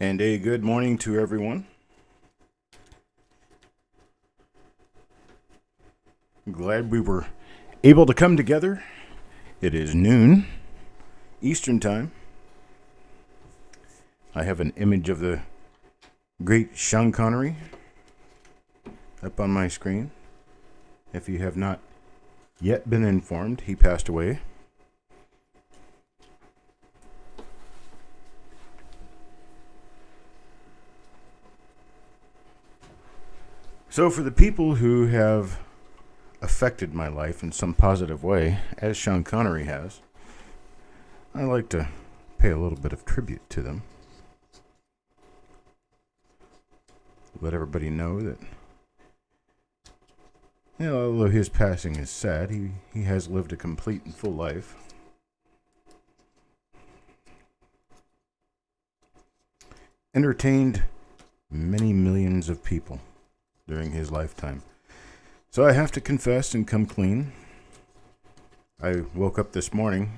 And a good morning to everyone. I'm glad we were able to come together. It is noon Eastern Time. I have an image of the great Sean Connery up on my screen. If you have not yet been informed, he passed away. So for the people who have affected my life in some positive way, as Sean Connery has, I like to pay a little bit of tribute to them. Let everybody know that, although his passing is sad, he has lived a complete and full life. Entertained many millions of people during his lifetime. So I have to confess and come clean. I woke up this morning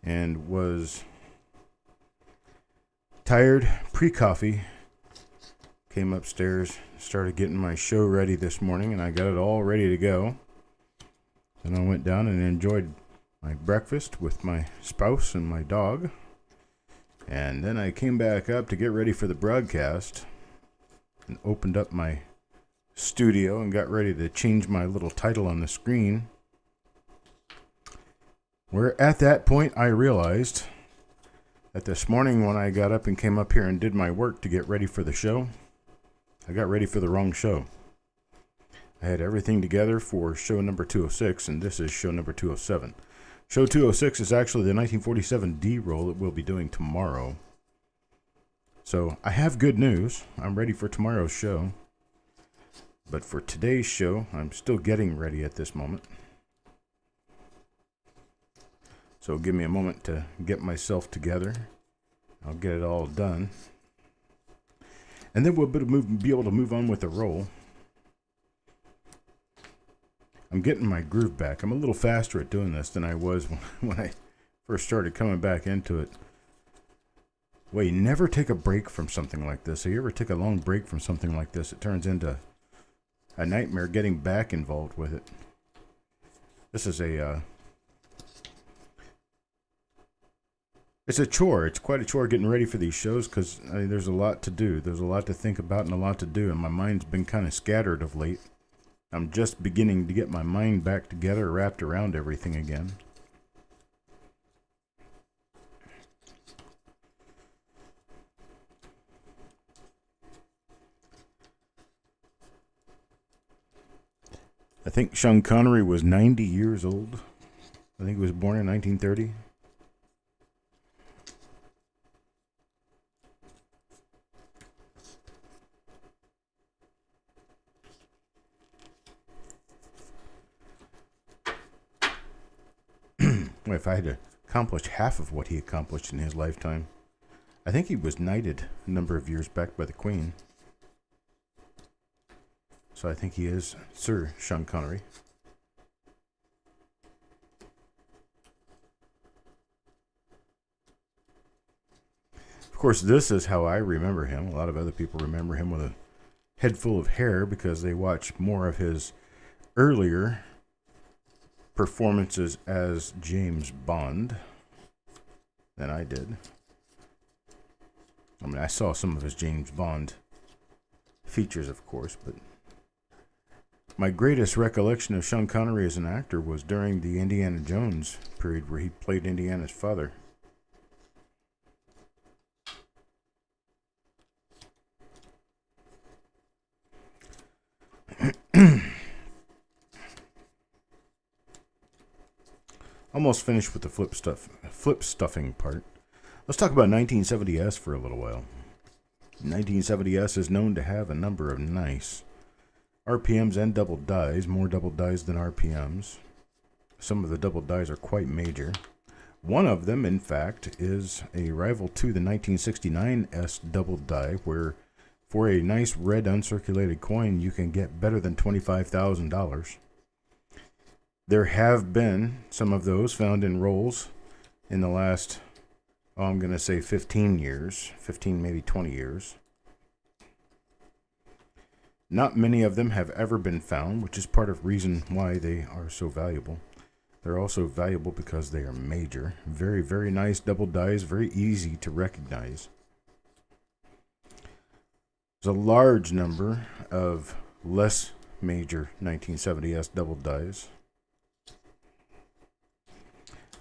and was tired, pre-coffee. Came upstairs, started getting my show ready this morning, and I got it all ready to go. Then I went down and enjoyed my breakfast with my spouse and my dog. And then I came back up to get ready for the broadcast and opened up my studio and got ready to change my little title on the screen. Where at that point I realized that this morning when I got up and came up here and did my work to get ready for the show, I got ready for the wrong show. I had everything together for show number 206, and this is show number 207. Show 206 is actually the 1947 D-roll that we'll be doing tomorrow. So I have good news. I'm ready for tomorrow's show. But for today's show, I'm still getting ready at this moment. So give me a moment to get myself together. I'll get it all done. And then we'll be able to move on with the roll. I'm getting my groove back. I'm a little faster at doing this than I was when I first started coming back into it. Well, you never take a break from something like this. If you ever take a long break from something like this, it turns into a nightmare getting back involved with it. This is it's a chore. It's quite a chore getting ready for these shows because there's a lot to do. There's a lot to think about and a lot to do, and my mind's been kind of scattered of late. I'm just beginning to get my mind back together, wrapped around everything again. I think Sean Connery was 90 years old. I think he was born in 1930. If I had to accomplish half of what he accomplished in his lifetime, I think he was knighted a number of years back by the Queen. So I think he is Sir Sean Connery. Of course, this is how I remember him. A lot of other people remember him with a head full of hair because they watch more of his earlier performances as James Bond than I did. I mean, I saw some of his James Bond features, of course, but my greatest recollection of Sean Connery as an actor was during the Indiana Jones period where he played Indiana's father. Almost finished with the flip stuffing part. Let's talk about 1970S for a little while. 1970S is known to have a number of nice RPMs and double dies, more double dies than RPMs. Some of the double dies are quite major. One of them, in fact, is a rival to the 1969S double die, where for a nice red uncirculated coin, you can get better than $25,000. There have been some of those found in rolls in the last I'm going to say 15 years, 15, maybe 20 years. Not many of them have ever been found, which is part of the reason why they are so valuable. They're also valuable because they are major. Very, very nice double dies, very easy to recognize. There's a large number of less major 1970S double dies.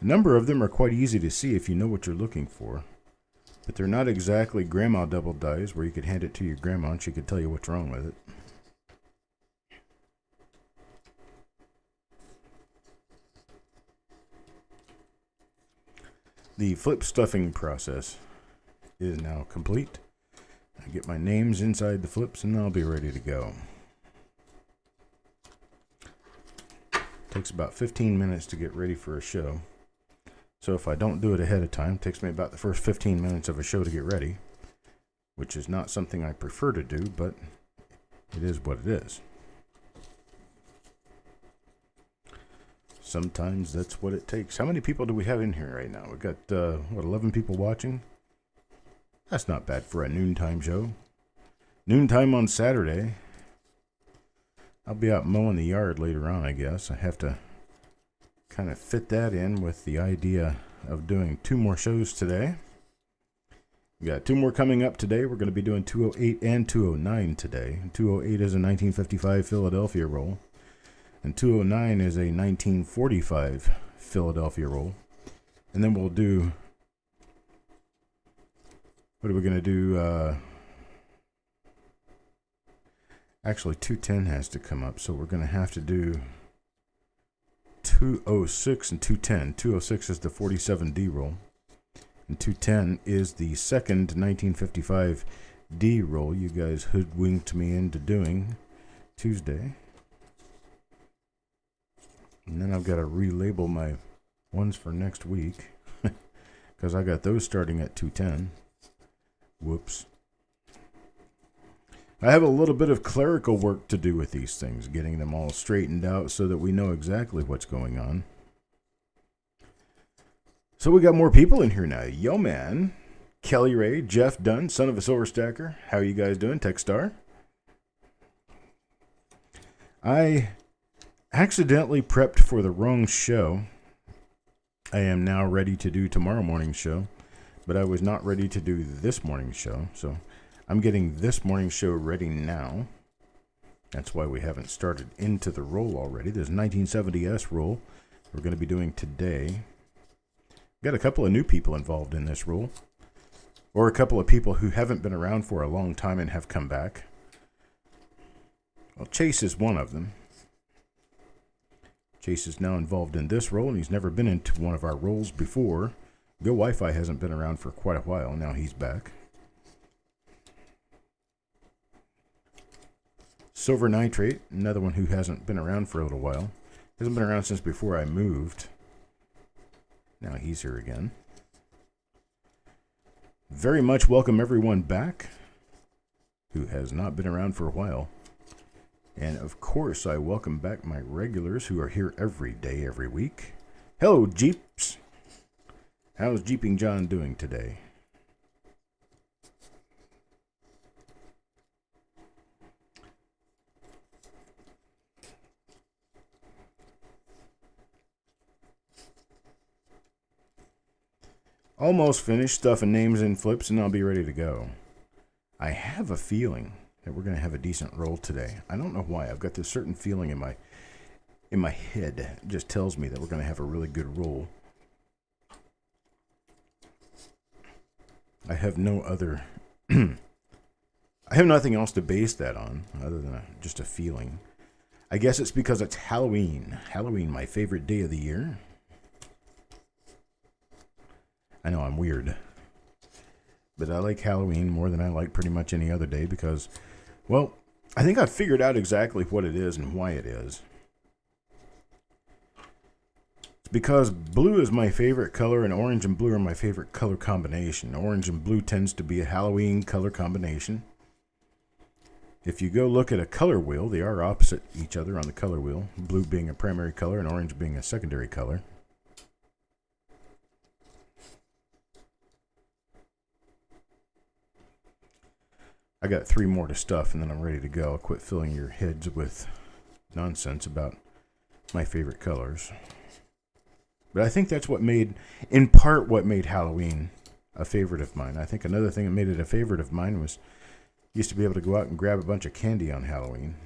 A number of them are quite easy to see if you know what you're looking for, but they're not exactly grandma double dies where you could hand it to your grandma and she could tell you what's wrong with it. The flip stuffing process is now complete. I get my names inside the flips and I'll be ready to go. Takes about 15 minutes to get ready for a show. So if I don't do it ahead of time, it takes me about the first 15 minutes of a show to get ready, which is not something I prefer to do, but it is what it is. Sometimes that's what it takes. How many people do we have in here right now? We've got, 11 people watching? That's not bad for a noontime show. Noontime on Saturday. I'll be out mowing the yard later on, I guess. I have to kind of fit that in with the idea of doing 2 more shows today. We got 2 more coming up today. We're going to be doing 208 and 209 today. 208 is a 1955 Philadelphia roll. And 209 is a 1945 Philadelphia roll. And then we'll do... What are we going to do? Actually, 210 has to come up, so we're going to have to do 206 and 210. 206 is the 47D roll, and 210 is the second 1955 D roll you guys hoodwinked me into doing Tuesday. And then I've got to relabel my ones for next week because I got those starting at 210. Whoops. I have a little bit of clerical work to do with these things, getting them all straightened out so that we know exactly what's going on. So we got more people in here now. Yo, man. Kelly Ray, Jeff Dunn, son of a silver stacker. How are you guys doing? Techstar. I accidentally prepped for the wrong show. I am now ready to do tomorrow morning's show, but I was not ready to do this morning's show, so I'm getting this morning's show ready now. That's why we haven't started into the roll already. There's a 1970S roll we're going to be doing today. Got a couple of new people involved in this roll, or a couple of people who haven't been around for a long time and have come back. Well, Chase is one of them. Chase is now involved in this roll, and he's never been into one of our rolls before. Go Wi-Fi hasn't been around for quite a while. Now he's back. Silver Nitrate, another one who hasn't been around for a little while. Hasn't been around since before I moved. Now he's here again. Very much welcome everyone back who has not been around for a while. And of course, I welcome back my regulars who are here every day, every week. Hello, Jeeps. How's Jeeping John doing today? Almost finished stuffing names in flips, and I'll be ready to go. I have a feeling that we're going to have a decent roll today. I don't know why. I've got this certain feeling in my head. It just tells me that we're going to have a really good roll. I have no other... I have nothing else to base that on other than just a feeling. I guess it's because it's Halloween. Halloween, my favorite day of the year. I know I'm weird. But I like Halloween more than I like pretty much any other day because, well, I think I've figured out exactly what it is and why it is. It's because blue is my favorite color and orange and blue are my favorite color combination. Orange and blue tends to be a Halloween color combination. If you go look at a color wheel, they are opposite each other on the color wheel. Blue being a primary color and orange being a secondary color. I got 3 more to stuff, and then I'm ready to go. I'll quit filling your heads with nonsense about my favorite colors. But I think that's what made, in part, what made Halloween a favorite of mine. I think another thing that made it a favorite of mine was used to be able to go out and grab a bunch of candy on Halloween.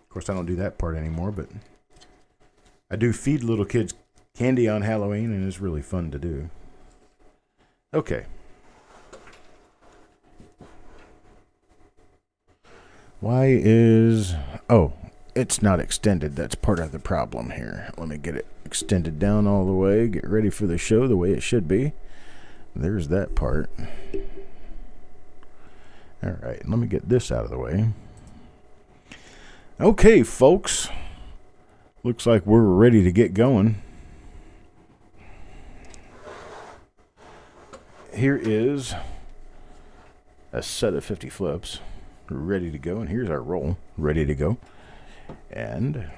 Of course, I don't do that part anymore, but I do feed little kids candy on Halloween, and it's really fun to do. Okay. Why is... Oh, it's not extended. That's part of the problem here. Let me get it extended down all the way. Get ready for the show the way it should be. There's that part. All right, let me get this out of the way. Okay, folks. Looks like we're ready to get going. Here is a set of 50 flips ready to go, and here's our roll ready to go. And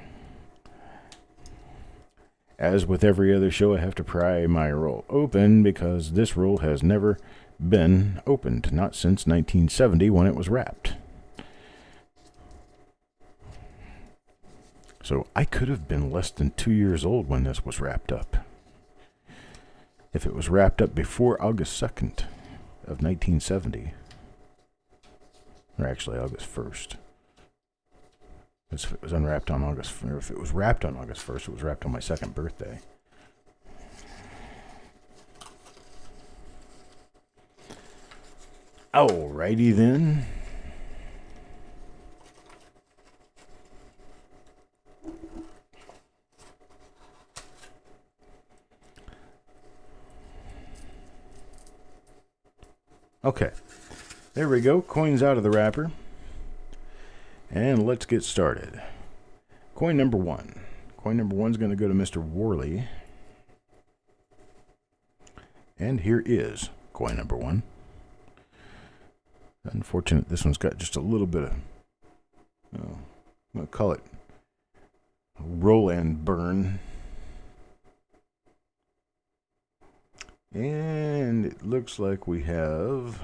as with every other show, I have to pry my roll open because this roll has never been opened, not since 1970 when it was wrapped. So I could have been less than 2 years old when this was wrapped up. If it was wrapped up before August 2nd of 1970, or actually August 1st. If it was unwrapped on August, or if it was wrapped on August 1st, it was wrapped on my 2nd birthday. Alrighty then. Okay, there we go. Coins out of the wrapper. And let's get started. Coin number 1. Coin number 1 is going to go to Mr. Worley. And here is coin number 1. Unfortunate, this one's got just a little bit of, I'm going to call it roll and burn. And it looks like we have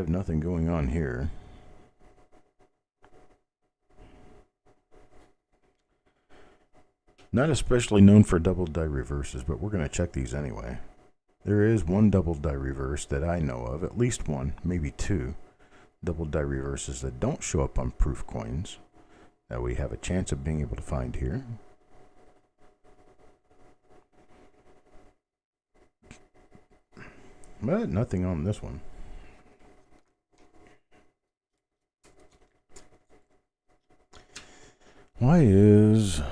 nothing going on here. Not especially known for double die reverses, but we're going to check these anyway. There is one double die reverse that I know of, at least one, maybe 2 double die reverses that don't show up on proof coins that we have a chance of being able to find here. But nothing on this one. Why is...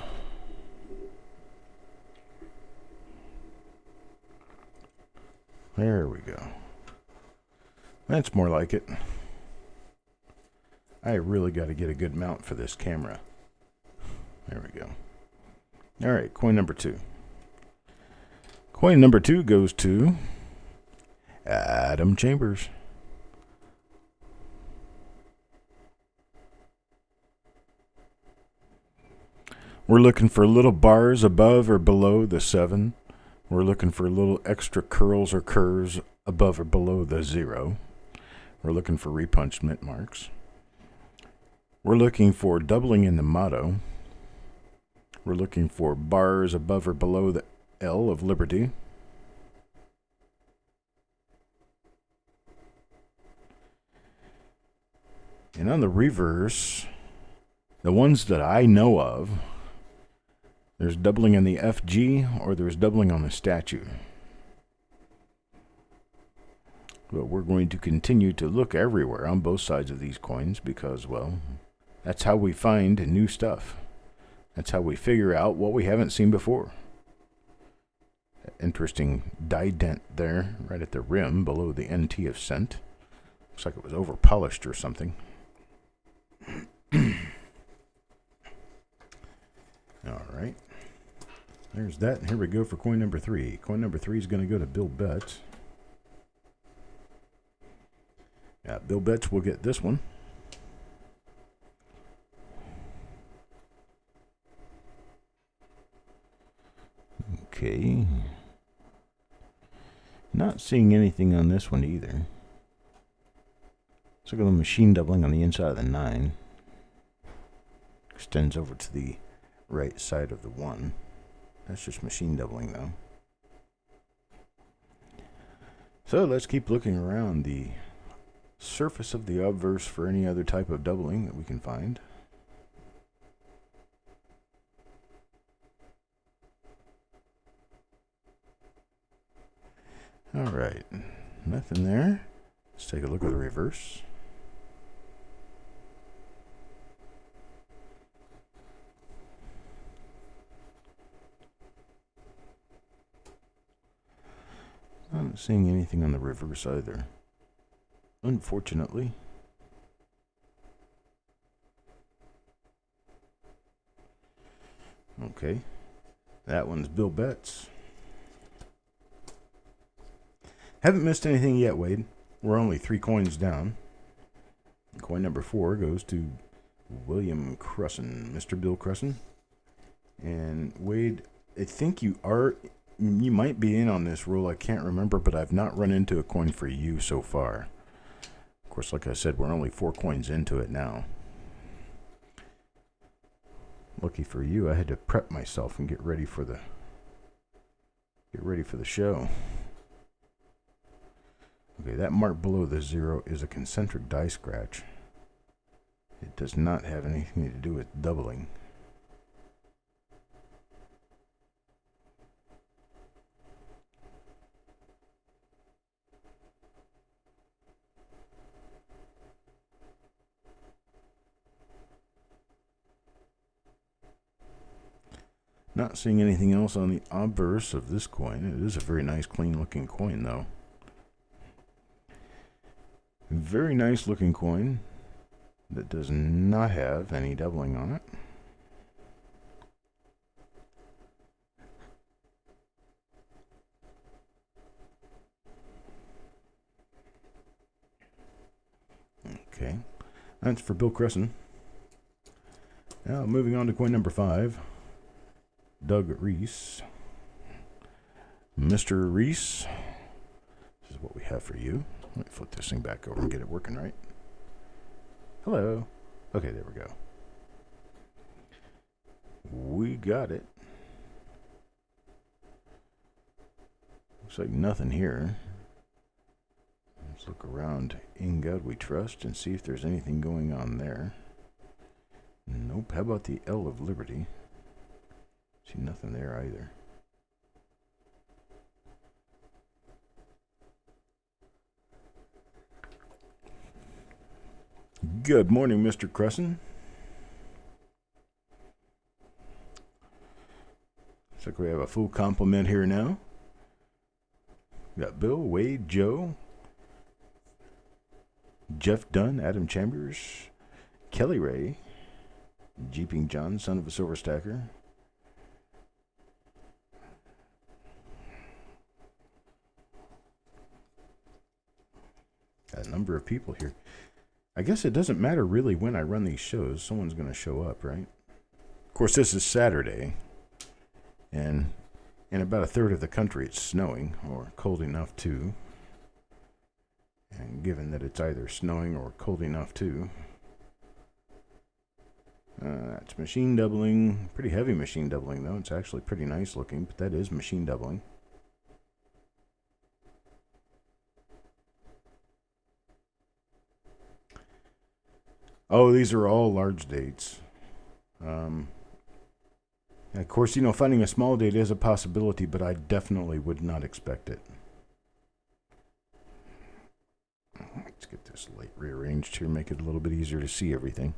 There we go. That's more like it. I really got to get a good mount for this camera. There we go. All right, coin number 2. Coin number 2 goes to Adam Chambers. We're looking for little bars above or below the 7. We're looking for little extra curls or curves above or below the 0. We're looking for repunched mint marks. We're looking for doubling in the motto. We're looking for bars above or below the L of Liberty. And on the reverse, the ones that I know of, there's doubling in the FG or there's doubling on the statue. But we're going to continue to look everywhere on both sides of these coins because, well, that's how we find new stuff. That's how we figure out what we haven't seen before. Interesting die dent there, right at the rim below the NT of cent. Looks like it was over polished or something. All right. There's that. Here we go for coin number 3. Coin number 3 is going to go to Bill Betts. Yeah, Bill Betts will get this one. Okay. Not seeing anything on this one either. Looks like a little machine doubling on the inside of the 9. Extends over to the right side of the 1. That's just machine doubling though. So let's keep looking around the surface of the obverse for any other type of doubling that we can find. Alright, nothing there. Let's take a look at the reverse. Not seeing anything on the reverse either, unfortunately. Okay, that one's Bill Betts. Haven't missed anything yet, Wade. We're only 3 coins down. Coin number 4 goes to William Crusson, Mr. Bill Crusson. And Wade, I think you might be in on this rule. I can't remember, but I've not run into a coin for you so far. Of course, like I said, we're only 4 coins into it now. Lucky for you, I had to prep myself and get ready for the show. Okay, that mark below the 0 is a concentric die scratch. It does not have anything to do with doubling. Not seeing anything else on the obverse of this coin. It is a very nice, clean looking coin though. Very nice looking coin that does not have any doubling on it. Okay, that's for Bill Crusson. Now moving on to coin number 5, Doug Reese. Mr. Reese, this is what we have for you. Let me flip this thing back over and get it working right. Hello. Okay, there we go. We got it. Looks like nothing here. Let's look around In God We Trust and see if there's anything going on there. Nope. How about the L of Liberty? See nothing there either. Good morning, Mr. Crusson. Looks like we have a full complement here now. We got Bill, Wade, Joe, Jeff Dunn, Adam Chambers, Kelly Ray, Jeeping John, son of a silver stacker. Got a number of people here. I guess it doesn't matter really when I run these shows. Someone's going to show up, right? Of course, this is Saturday, and in about a third of the country it's snowing, or cold enough to. And given that it's either snowing or cold enough to, that's machine doubling. Pretty heavy machine doubling, though. It's actually pretty nice looking, but that is machine doubling. Oh, these are all large dates. Of course, you know, finding a small date is a possibility, but I definitely would not expect it. Let's get this light rearranged here, make it a little bit easier to see everything.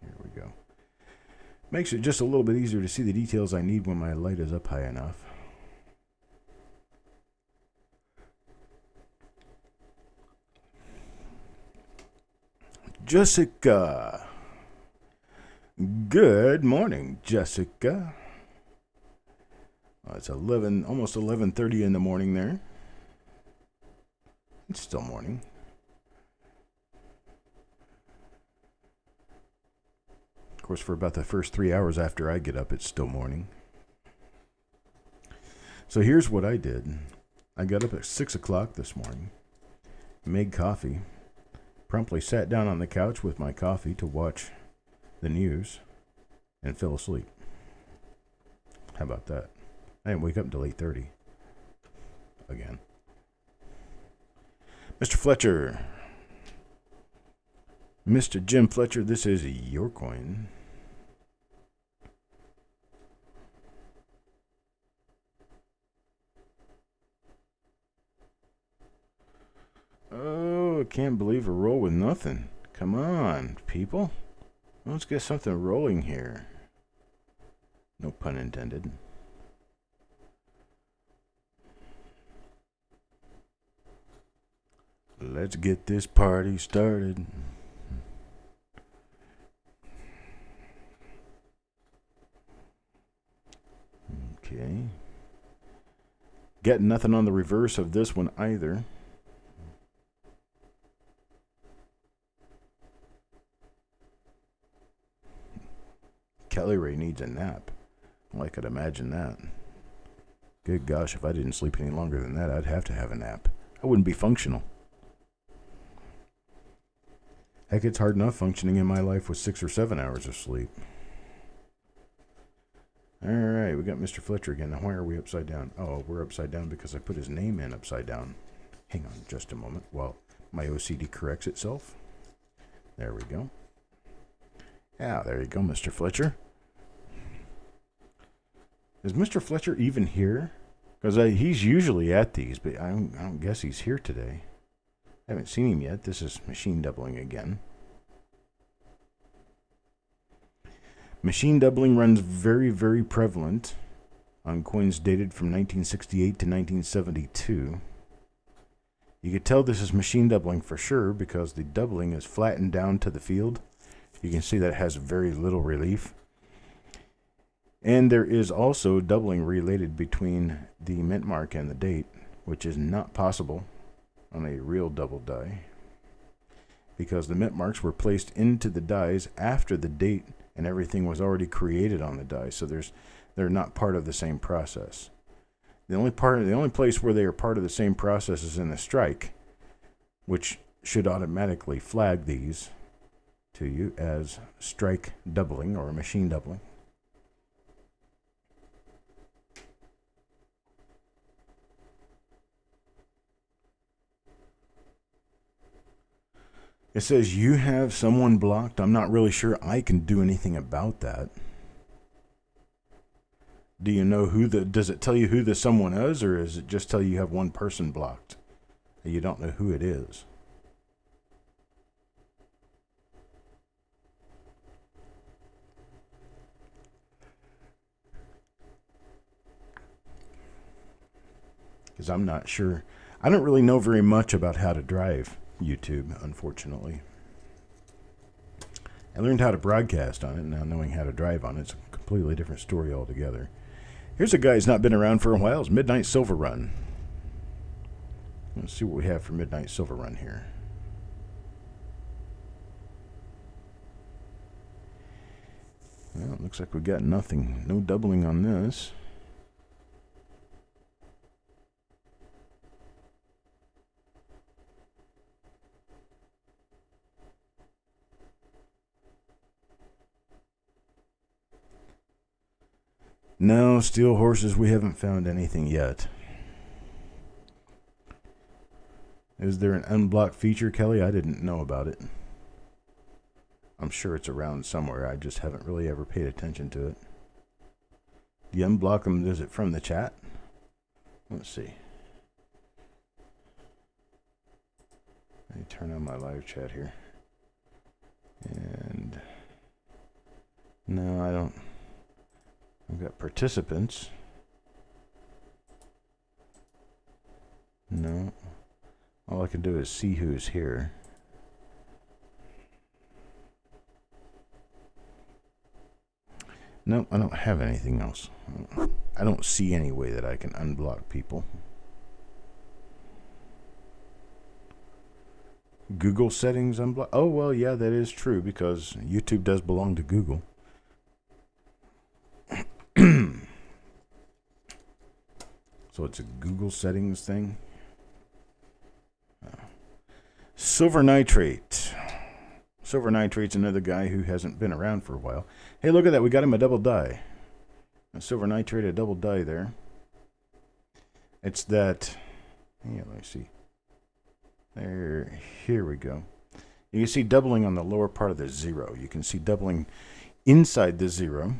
Here we go. Makes it just a little bit easier to see the details I need when my light is up high enough. Jessica. Good morning, Jessica. It's 11, almost 11:30 in the morning there. It's still morning. Of course, for about the first 3 hours after I get up, it's still morning. So here's what I did. I got up at 6 o'clock this morning, made coffee, promptly sat down on the couch with my coffee to watch the news, and fell asleep. How about that? I didn't wake up until 8:30. Again. Mr. Fletcher. Mr. Jim Fletcher, this is your coin. Oh, I can't believe a roll with nothing. Come on, people. Let's get something rolling here. No pun intended. Let's get this party started. Okay. Got nothing on the reverse of this one either. Kelly Ray needs a nap. Well, I could imagine that. Good gosh, if I didn't sleep any longer than that, I'd have to have a nap. I wouldn't be functional. Heck, it's hard enough functioning in my life with 6 or 7 hours of sleep. Alright, we got Mr. Fletcher again. Now, why are we upside down? Oh, we're upside down because I put his name in upside down. Hang on just a moment while my OCD corrects itself. There we go. Yeah, there you go, Mr. Fletcher. Is Mr. Fletcher even here? Because he's usually at these, but I don't guess he's here today. I haven't seen him yet. This is machine doubling again. Machine doubling runs very, very prevalent on coins dated from 1968 to 1972. You could tell this is machine doubling for sure because the doubling is flattened down to the field. You can see that it has very little relief. And there is also doubling related between the mint mark and the date, which is not possible on a real double die because the mint marks were placed into the dies after the date and everything was already created on the die, so they're not part of the same process. The only place where they are part of the same process is in the strike, which should automatically flag these to you as strike doubling or machine doubling. It says you have someone blocked. I'm not really sure I can do anything about that. Do you know does it tell you who the someone is, or does it just tell you have one person blocked? You don't know who it is. Because I'm not sure. I don't really know very much about how to drive YouTube, unfortunately. I learned how to broadcast on it. Now knowing how to drive on it's a completely different story altogether. Here's a guy who's not been around for a while. It's Midnight Silver Run. Let's see what we have for Midnight Silver Run here. Well, it looks like we got nothing. No doubling on this. No, steel horses, we haven't found anything yet. Is there an unblocked feature, Kelly? I didn't know about it. I'm sure it's around somewhere. I just haven't really ever paid attention to it. Do you unblock them? Is it from the chat? Let's see. Let me turn on my live chat here. And no, I don't. I've got participants. No. All I can do is see who's here. No, I don't have anything else. I don't see any way that I can unblock people. Google settings unblock. Oh, well, yeah, that is true because YouTube does belong to Google. So it's a Google settings thing. Silver nitrate. Silver nitrate's another guy who hasn't been around for a while. Hey, look at that. We got him a double die. A silver nitrate, a double die there. It's that. Yeah, let me see. There. Here we go. You can see doubling on the lower part of the 0. You can see doubling inside the 0.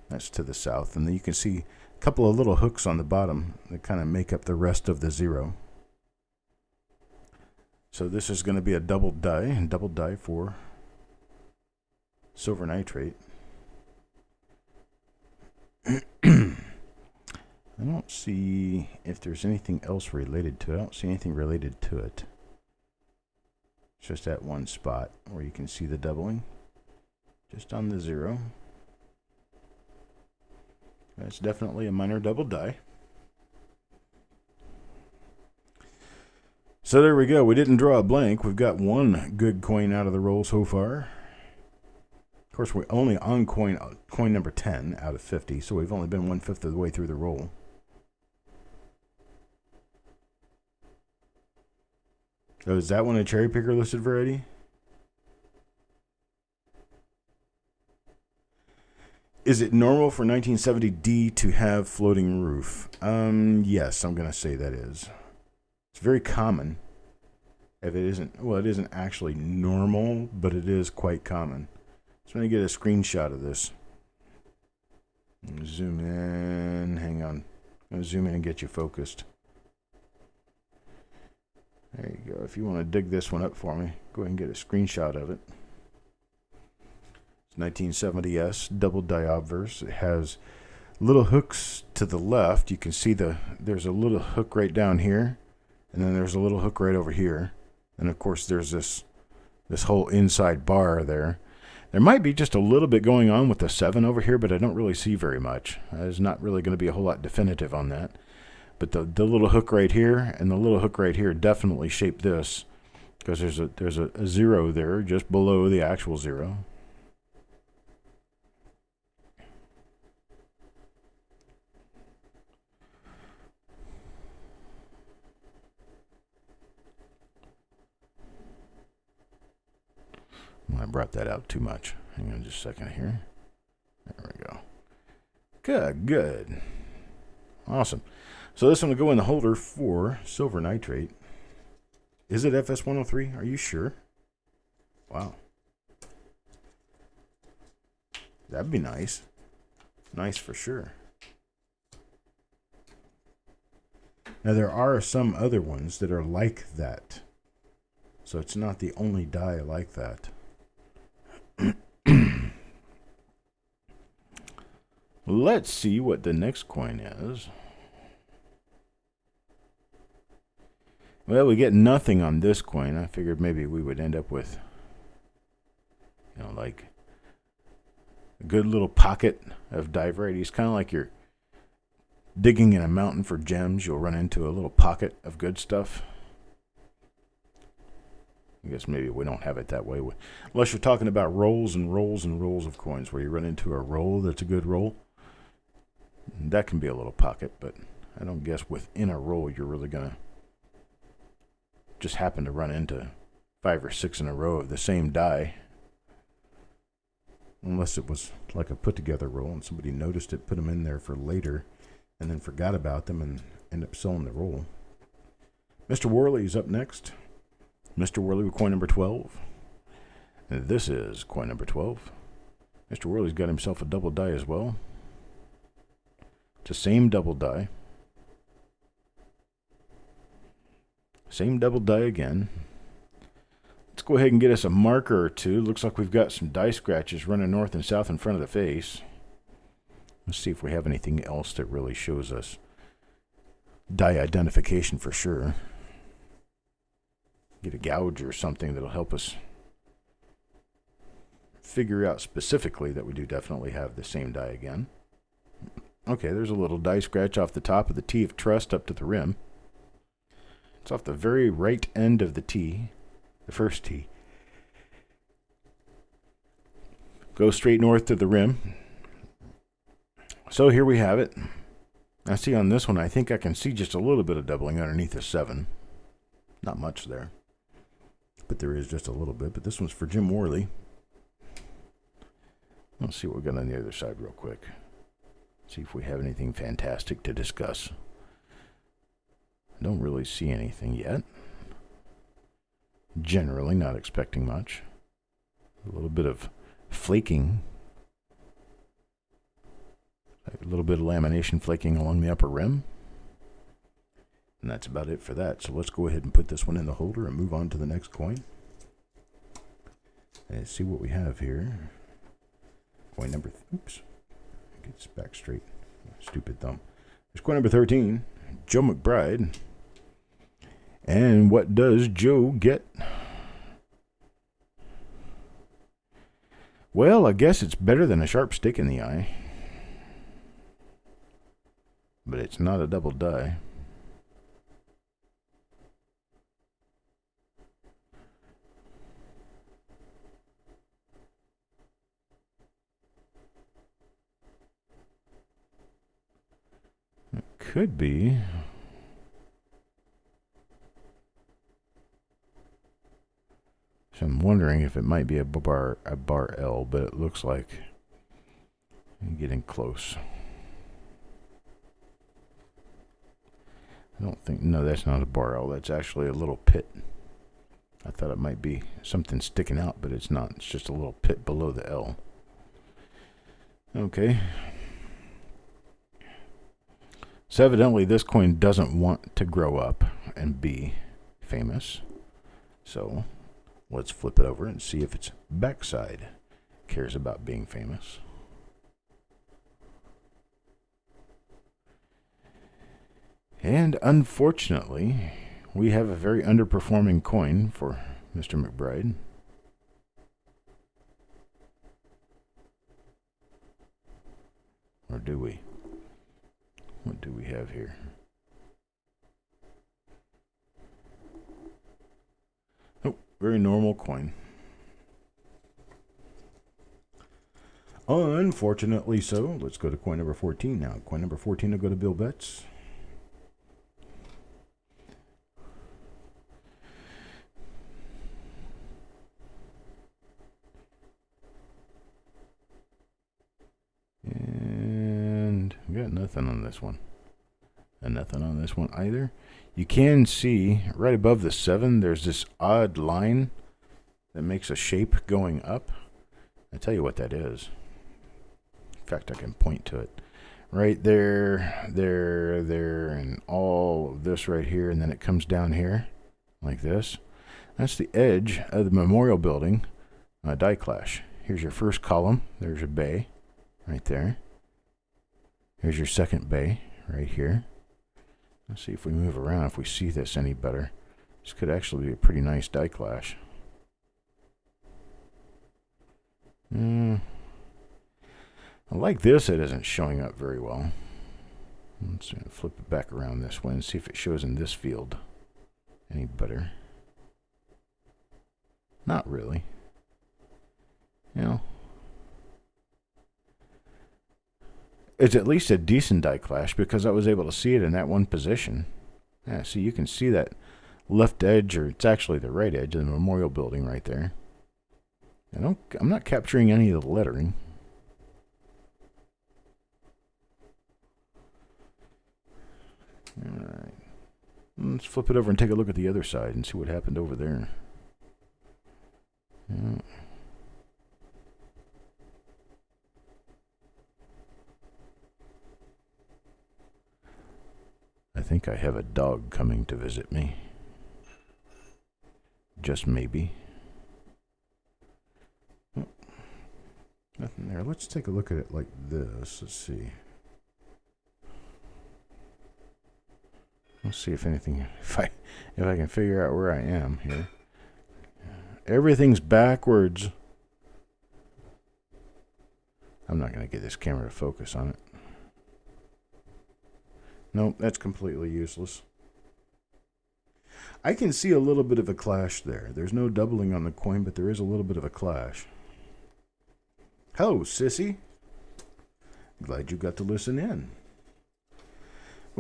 That's to the south. And then you can see a couple of little hooks on the bottom that kind of make up the rest of the 0. So this is going to be a double die for silver nitrate. I don't see if there's anything else related to it. I don't see anything related to it. It's just that one spot where you can see the doubling. Just on the 0. That's definitely a minor double die. So there we go. We didn't draw a blank. We've got one good coin out of the roll so far. Of course, we're only on coin number 10 out of 50, so we've only been 1/5 of the way through the roll. Oh, is that one a cherry picker listed variety? Is it normal for 1970D to have floating roof? Yes, I'm going to say that is. It's very common. If it isn't, well, it isn't actually normal, but it is quite common. So I'm going to get a screenshot of this. Zoom in. Hang on. I'm going to zoom in and get you focused. There you go. If you want to dig this one up for me, go ahead and get a screenshot of it. It's 1970S double die obverse. It has little hooks to the left. You can see there's a little hook right down here, and then there's a little hook right over here, and of course there's this whole inside bar there. There might be just a little bit going on with the 7 over here, but I don't really see very much. There's not really going to be a whole lot definitive on that. But the little hook right here and the little hook right here definitely shape this, because there's a 0 there just below the actual 0. I brought that out too much. Hang on just a second here. There we go. Good. Awesome. So this one will go in the holder for silver nitrate. Is it FS103? Are you sure? Wow. That'd be nice. Nice for sure. Now there are some other ones that are like that. So it's not the only die like that. Let's see what the next coin is. Well, we get nothing on this coin. I figured maybe we would end up with, like a good little pocket of die varieties. Kind of like you're digging in a mountain for gems. You'll run into a little pocket of good stuff. I guess maybe we don't have it that way. Unless you're talking about rolls and rolls and rolls of coins, where you run into a roll that's a good roll. That can be a little pocket, but I don't guess within a roll you're really going to just happen to run into 5 or 6 in a row of the same die. Unless it was like a put-together roll and somebody noticed it, put them in there for later, and then forgot about them and end up selling the roll. Mr. Worley is up next. Mr. Worley with coin number 12. And this is coin number 12. Mr. Worley's got himself a double die as well. It's the same double die. Same double die again. Let's go ahead and get us a marker or two. Looks like we've got some die scratches running north and south in front of the face. Let's see if we have anything else that really shows us die identification for sure. Get a gouge or something that'll help us figure out specifically that we do definitely have the same die again. Okay, there's a little die scratch off the top of the T of trust up to the rim. It's off the very right end of the T, the first T. Go straight north to the rim. So here we have it. Now see on this one, I think I can see just a little bit of doubling underneath the 7. Not much there. But there is just a little bit. But this one's for Jim Worley. Let's see what we got on the other side real quick. See if we have anything fantastic to discuss. Don't really see anything yet. Generally not expecting much. A little bit of flaking. A little bit of lamination flaking along the upper rim. And that's about it for that. So let's go ahead and put this one in the holder and move on to the next coin. And see what we have here. Coin number... Oops. Get this back straight. Stupid thumb. There's coin number 13. Joe McBride. And what does Joe get? Well, I guess it's better than a sharp stick in the eye. But it's not a double die. It could be. So I'm wondering if it might be a bar L, but it looks like I'm getting close. I don't think, no, that's not a bar L. That's actually a little pit. I thought it might be something sticking out, but it's not. It's just a little pit below the L. Okay. So evidently this coin doesn't want to grow up and be famous. So let's flip it over and see if its backside cares about being famous. And unfortunately, we have a very underperforming coin for Mr. McBride. Or do we? What do we have here? Oh, very normal coin. Unfortunately so. Let's go to coin number 14 now. Coin number 14 will go to Bill Betts. And we got nothing on this one. And nothing on this one either. You can see right above the 7, there's this odd line that makes a shape going up. I'll tell you what that is. In fact, I can point to it. Right there, there, and all of this right here, and then it comes down here like this. That's the edge of the memorial building die clash. Here's your first column. There's your bay right there. Here's your second bay right here. Let's see if we move around, if we see this any better. This could actually be a pretty nice die clash. I like this, it isn't showing up very well. Let's flip it back around this way and see if it shows in this field any better. Not really. You know, it's at least a decent die clash because I was able to see it in that one position. Yeah, see, you can see that left edge, or it's actually the right edge of the memorial building right there. I'm not capturing any of the lettering. Alright. Let's flip it over and take a look at the other side and see what happened over there. Yeah. I think I have a dog coming to visit me. Just maybe. Oh, nothing there. Let's take a look at it like this. Let's see. Let's see if anything, if I can figure out where I am here. Everything's backwards. I'm not going to get this camera to focus on it. Nope, that's completely useless. I can see a little bit of a clash there. There's no doubling on the coin, but there is a little bit of a clash. Hello, sissy. Glad you got to listen in. Let's see if we can figure out where I am here. Everything's backwards. I'm not going to get this camera to focus on it. Nope, that's completely useless. I can see a little bit of a clash there. There's no doubling on the coin, but there is a little bit of a clash. Hello, sissy. Glad you got to listen in.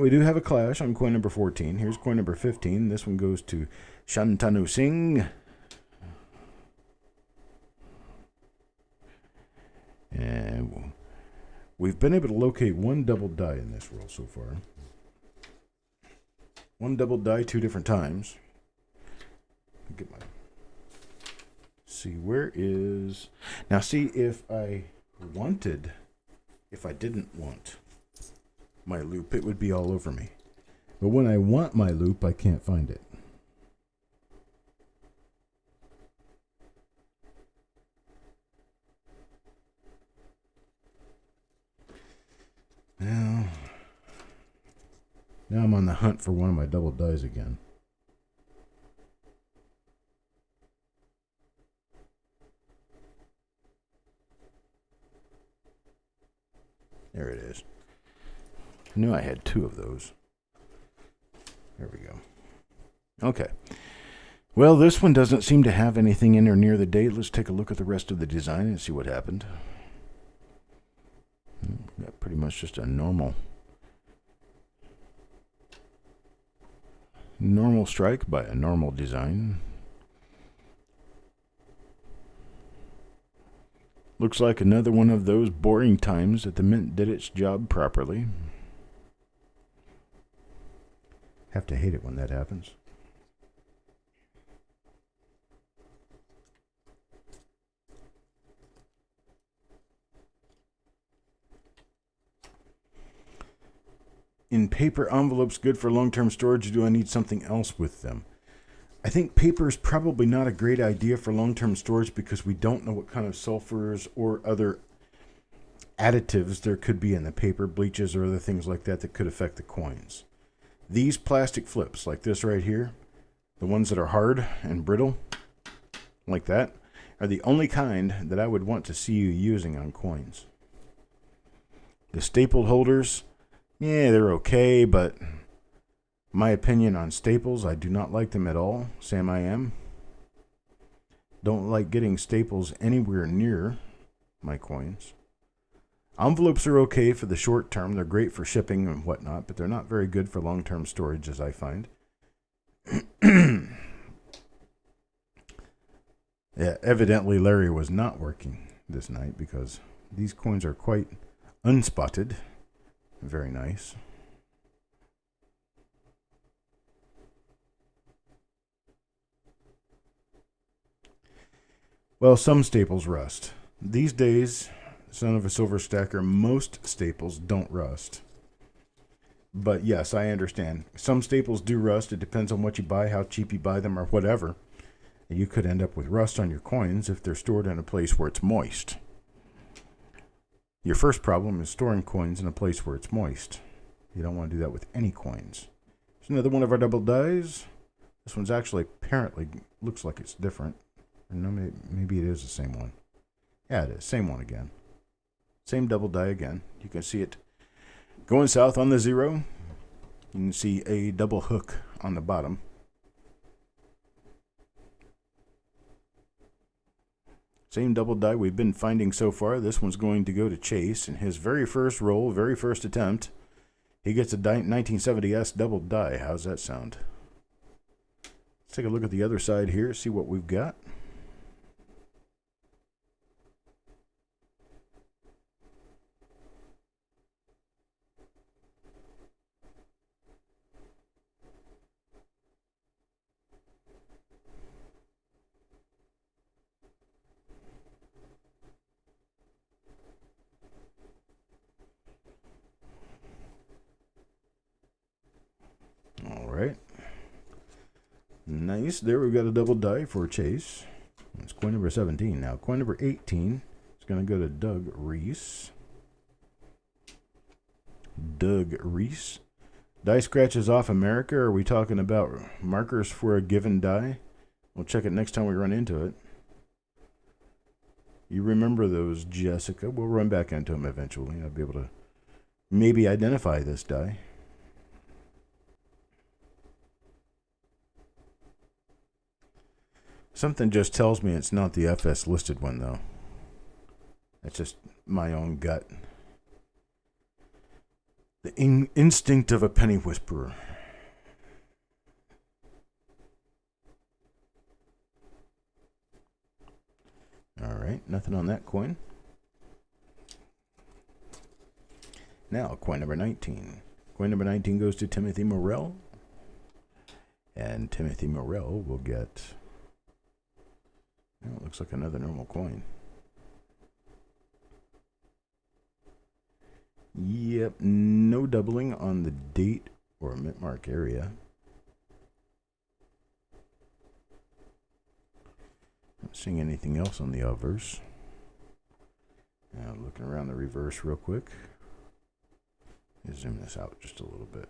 We do have a clash on coin number 14. Here's coin number 15. This one goes to Shantanu Singh. And we've been able to locate one double die in this roll so far. One double die 2 different times. Get my... See, where is... Now, see, if I didn't want my loop, it would be all over me. But when I want my loop, I can't find it. Now I'm on the hunt for one of my double dies again. There it is. I knew I had 2 of those. There we go. Okay. Well, this one doesn't seem to have anything in or near the date. Let's take a look at the rest of the design and see what happened. Got pretty much just a normal strike by a normal design. Looks like another one of those boring times that the mint did its job properly. Have to hate it when that happens. In paper envelopes, good for long-term storage, or do I need something else with them? I think paper is probably not a great idea for long-term storage because we don't know what kind of sulfurs or other additives there could be in the paper, bleaches or other things like that could affect the coins. These plastic flips, like this right here, the ones that are hard and brittle, like that, are the only kind that I would want to see you using on coins. The stapled holders, yeah, they're okay, but my opinion on staples, I do not like them at all. Sam, I am. Don't like getting staples anywhere near my coins. Envelopes are okay for the short term. They're great for shipping and whatnot, but they're not very good for long-term storage, as I find. Yeah, evidently Larry was not working this night because these coins are quite unspotted. Very nice. Well, some staples rust. These days, son of a silver stacker, most staples don't rust. But yes, I understand. Some staples do rust. It depends on what you buy, how cheap you buy them, or whatever. And you could end up with rust on your coins if they're stored in a place where it's moist. Your first problem is storing coins in a place where it's moist. You don't want to do that with any coins. Here's another one of our double dies. This one's actually apparently looks like it's different. No, maybe it is the same one. Yeah, it is. Same one again. Same double die again. You can see it going south on the 0. You can see a double hook on the bottom. Same double die we've been finding so far. This one's going to go to Chase in his very first roll, very first attempt. He gets a 1970S double die. How's that sound? Let's take a look at the other side here, see what we've got. Nice. There we've got a double die for Chase. It's coin number 17 now. Coin number 18 is going to go to Doug Reese. Doug Reese. Die scratches off America. Are we talking about markers for a given die? We'll check it next time we run into it. You remember those, Jessica. We'll run back into them eventually. I'll be able to maybe identify this die. Something just tells me it's not the FS listed one, though. That's just my own gut. The instinct of a penny whisperer. All right, nothing on that coin. Now, coin number 19. Coin number 19 goes to Timothy Morell. And Timothy Morell will get, well, it looks like another normal coin. Yep, no doubling on the date or mint mark area. Not seeing anything else on the obverse. Now looking around the reverse real quick. Zoom this out just a little bit.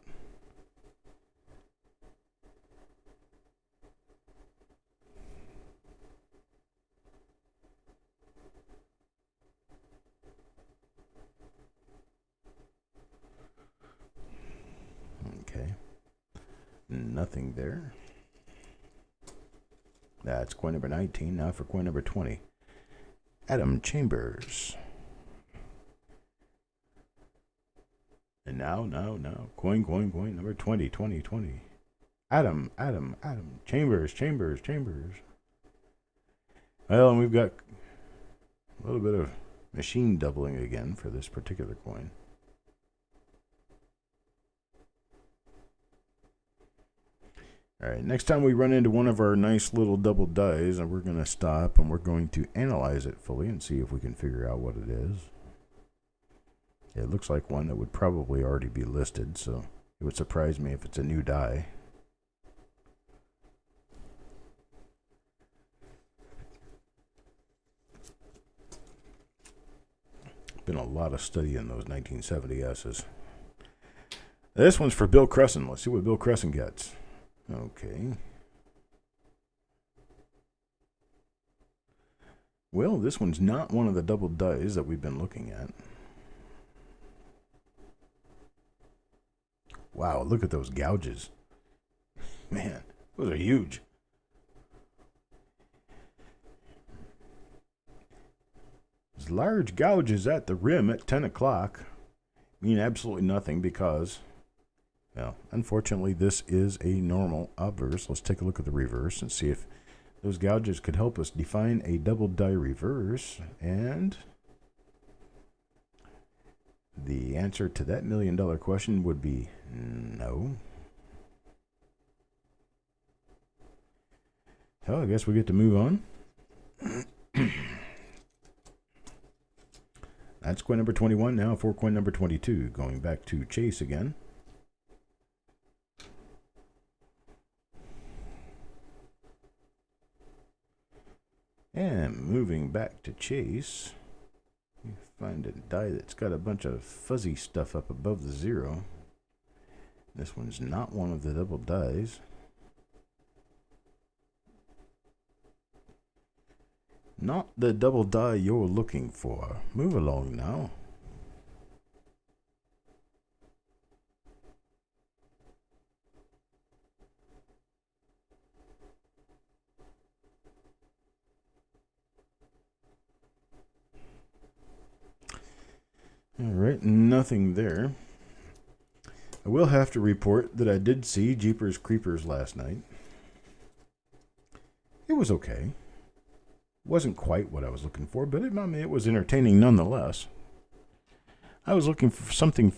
Okay. Nothing there. That's coin number 19. Now for coin number 20. Adam Chambers. And now. Coin number 20. Adam. Chambers. Well, and we've got a little bit of machine doubling again for this particular coin. All right, next time we run into one of our nice little double dies, and we're going to stop and we're going to analyze it fully and see if we can figure out what it is. It looks like one that would probably already be listed, so it would surprise me if it's a new die. Been a lot of study in those 1970 S's. This one's for Bill Crescent. Let's see what Bill Crescent gets. Okay. Well, this one's not one of the double dies that we've been looking at. Wow, look at those gouges. Man, those are huge. Those large gouges at the rim at 10 o'clock mean absolutely nothing because, well, unfortunately, this is a normal obverse. Let's take a look at the reverse and see if those gouges could help us define a double die reverse. And the answer to that $1 million question would be no. So I guess we get to move on. That's coin number 21 now for coin number 22. Going back to Chase again. And moving back to Chase, you find a die that's got a bunch of fuzzy stuff up above the zero. This one's not one of the double dies. Not the double die you're looking for. Move along now. All right, nothing there. I will have to report that I did see Jeepers Creepers last night. It was okay. Wasn't quite what I was looking for, but it was entertaining nonetheless. I was looking for something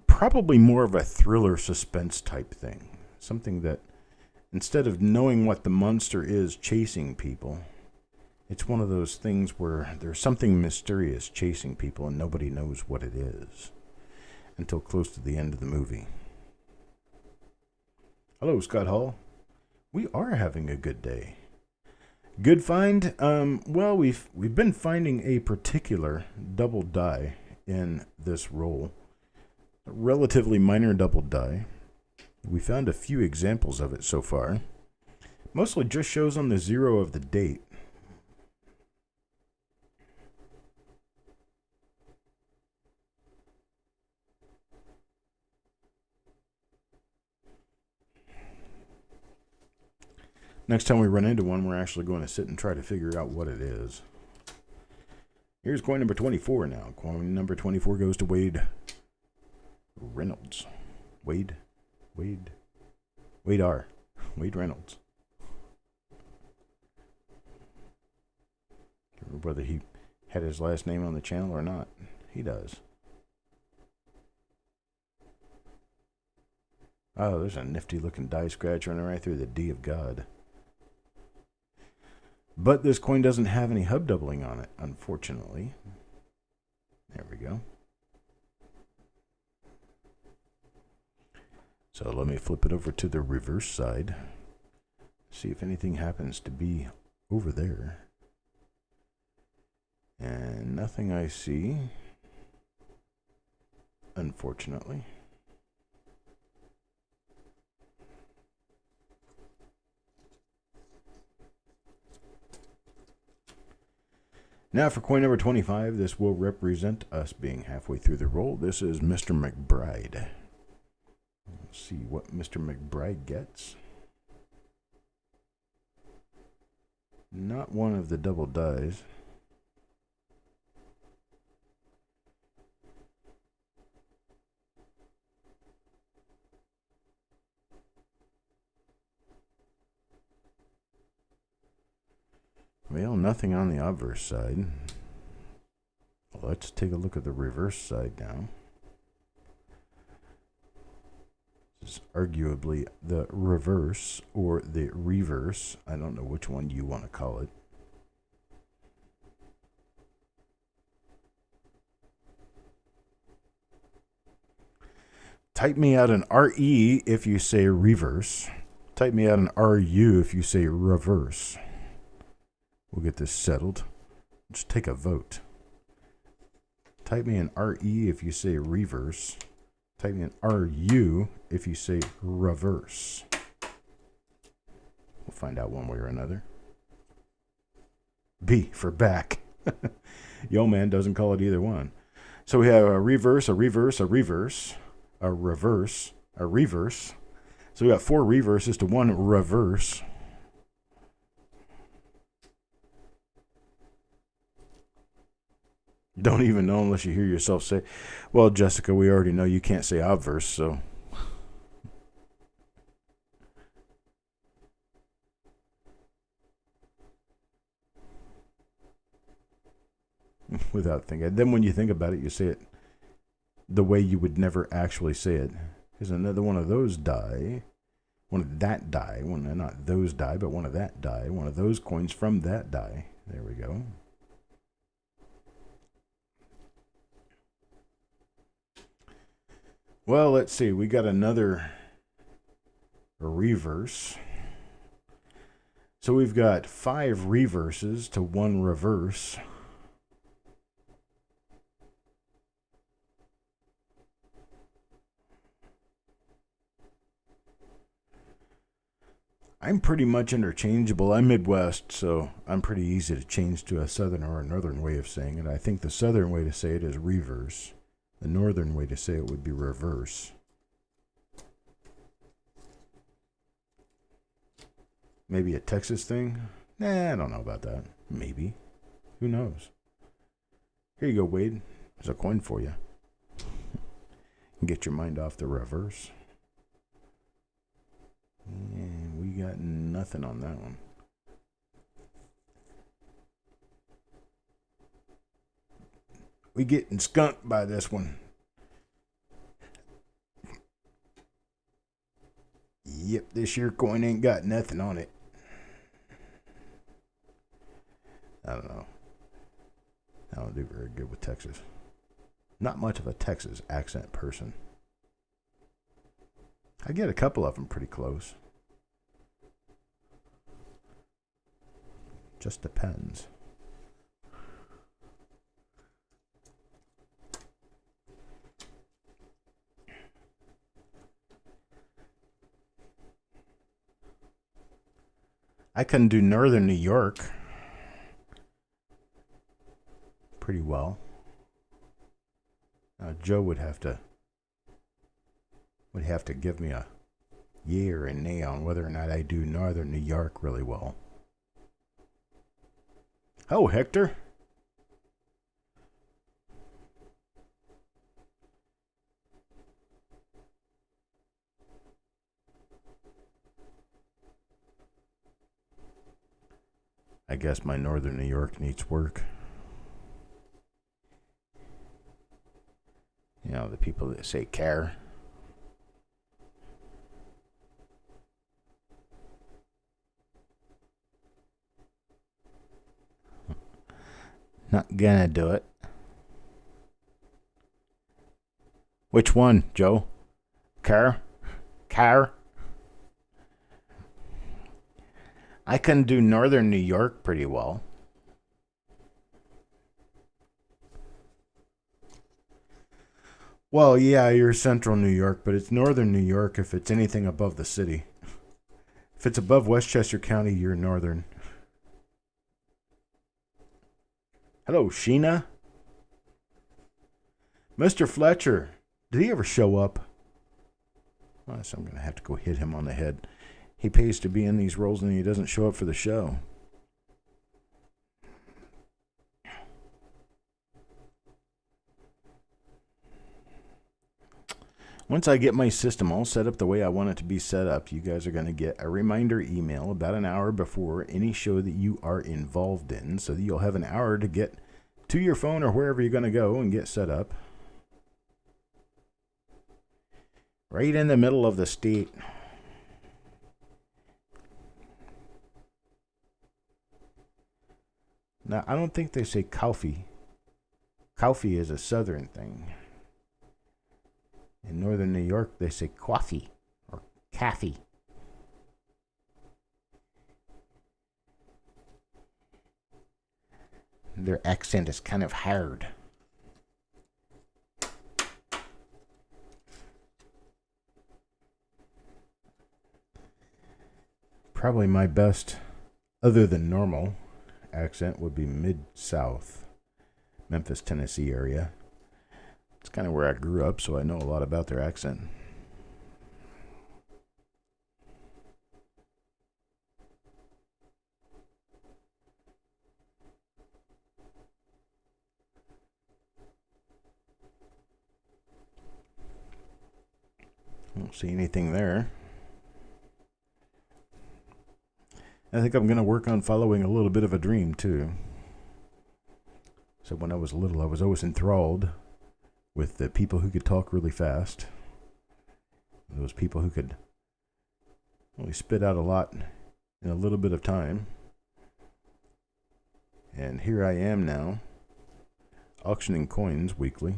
probably more of a thriller suspense type thing. Something that, instead of knowing what the monster is chasing people, it's one of those things where there's something mysterious chasing people and nobody knows what it is until close to the end of the movie. Hello, Scott Hall. We are having a good day. Good find. Well, we've been finding a particular double die in this roll. A relatively minor double die. We found a few examples of it so far. Mostly just shows on the zero of the date. Next time we run into one, we're actually going to sit and try to figure out what it is. Here's coin number 24 now. Coin number 24 goes to Wade Reynolds. Wade R. Wade Reynolds. Whether he had his last name on the channel or not. He does. Oh, there's a nifty looking die scratch running right through the D of God. But this coin doesn't have any hub doubling on it, unfortunately. There we go. So let me flip it over to the reverse side. See if anything happens to be over there. And nothing I see, unfortunately. Now for coin number 25, this will represent us being halfway through the roll. This is Mr. McBride. Let's see what Mr. McBride gets. Not one of the double dies. Well, nothing on the obverse side. Let's take a look at the reverse side now. This is arguably the reverse or the reverse. I don't know which one you want to call it. Type me out an RE if you say reverse. Type me out an RU if you say reverse. We'll get this settled. Just take a vote. Type me an RE if you say reverse. Type me an RU if you say reverse. We'll find out one way or another. B for back. Yo man doesn't call it either one. So we have a reverse, a reverse, a reverse, a reverse, a reverse. So we got 4 reverses to 1 reverse. Don't even know unless you hear yourself say, well, Jessica, we already know you can't say obverse, so. Without thinking. Then when you think about it, you say it the way you would never actually say it. Here's another one of those die. One of that die. Not those die, but one of that die. One of those coins from that die. There we go. Well, let's see. We got another reverse. So we've got 5 reverses to 1 reverse. I'm pretty much interchangeable. I'm Midwest, so I'm pretty easy to change to a southern or a northern way of saying it. I think the southern way to say it is reverse. The northern way to say it would be reverse. Maybe a Texas thing? Nah, I don't know about that. Maybe. Who knows? Here you go, Wade. There's a coin for you. Get your mind off the reverse. And we got nothing on that one. We getting skunked by this one. Yep, this year coin ain't got nothing on it. I don't know. I don't do very good with Texas. Not much of a Texas accent person. I get a couple of them pretty close. Just depends. I can do northern New York pretty well. Joe would have to give me a yay or a nay on whether or not I do northern New York really well. Oh, Hector. I guess my northern New York needs work. You know, the people that say care. Not gonna do it. Which one, Joe? Care? Care? I can do northern New York pretty well. Well, yeah, you're central New York, but it's northern New York if it's anything above the city. If it's above Westchester County, you're northern. Hello, Sheena. Mr. Fletcher. Did he ever show up? Well, so I'm going to have to go hit him on the head. He pays to be in these roles and he doesn't show up for the show. Once I get my system all set up the way I want it to be set up, you guys are going to get a reminder email about an hour before any show that you are involved in, so that you'll have an hour to get to your phone or wherever you're going to go and get set up. Right in the middle of the state. Now, I don't think they say coffee. Coffee is a southern thing. In northern New York, they say coffee or caffee. Their accent is kind of hard. Probably my best, other than normal, accent would be Mid-South, Memphis, Tennessee area. It's kind of where I grew up, so I know a lot about their accent. I don't see anything there. I think I'm going to work on following a little bit of a dream, too. So when I was little, I was always enthralled with the people who could talk really fast. Those people who could only spit out a lot in a little bit of time. And here I am now, auctioning coins weekly.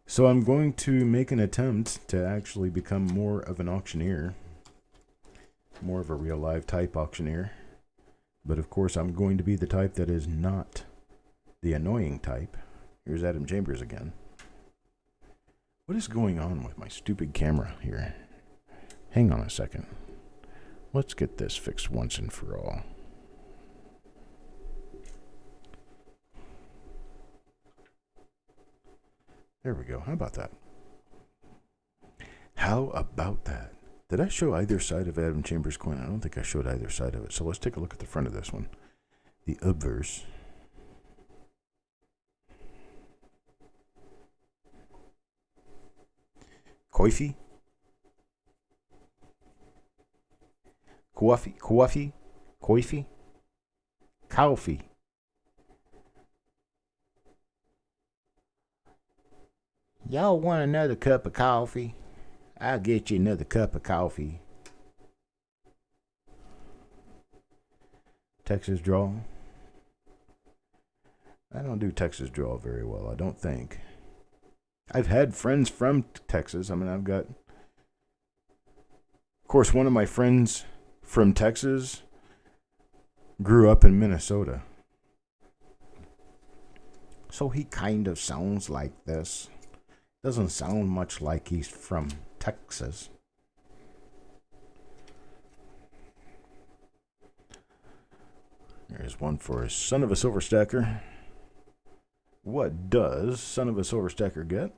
So I'm going to make an attempt to actually become more of an auctioneer. More of a real live type auctioneer. But of course I'm going to be the type that is not the annoying type. Here's Adam Chambers again. What is going on with my stupid camera here? Hang on a second. Let's get this fixed once and for all. There we go. How about that? How about that? Did I show either side of Adam Chambers' coin? I don't think I showed either side of it. So let's take a look at the front of this one. The obverse. Coffee? Coffee? Coffee? Coffee? Coffee. Y'all want another cup of coffee? I'll get you another cup of coffee. Texas draw. I don't do Texas draw very well, I don't think. I've had friends from Texas. I mean, I've got... Of course, one of my friends from Texas grew up in Minnesota. So he kind of sounds like this. Doesn't sound much like he's from Texas. There's one for Son of a Silver Stacker. What does Son of a Silver Stacker get?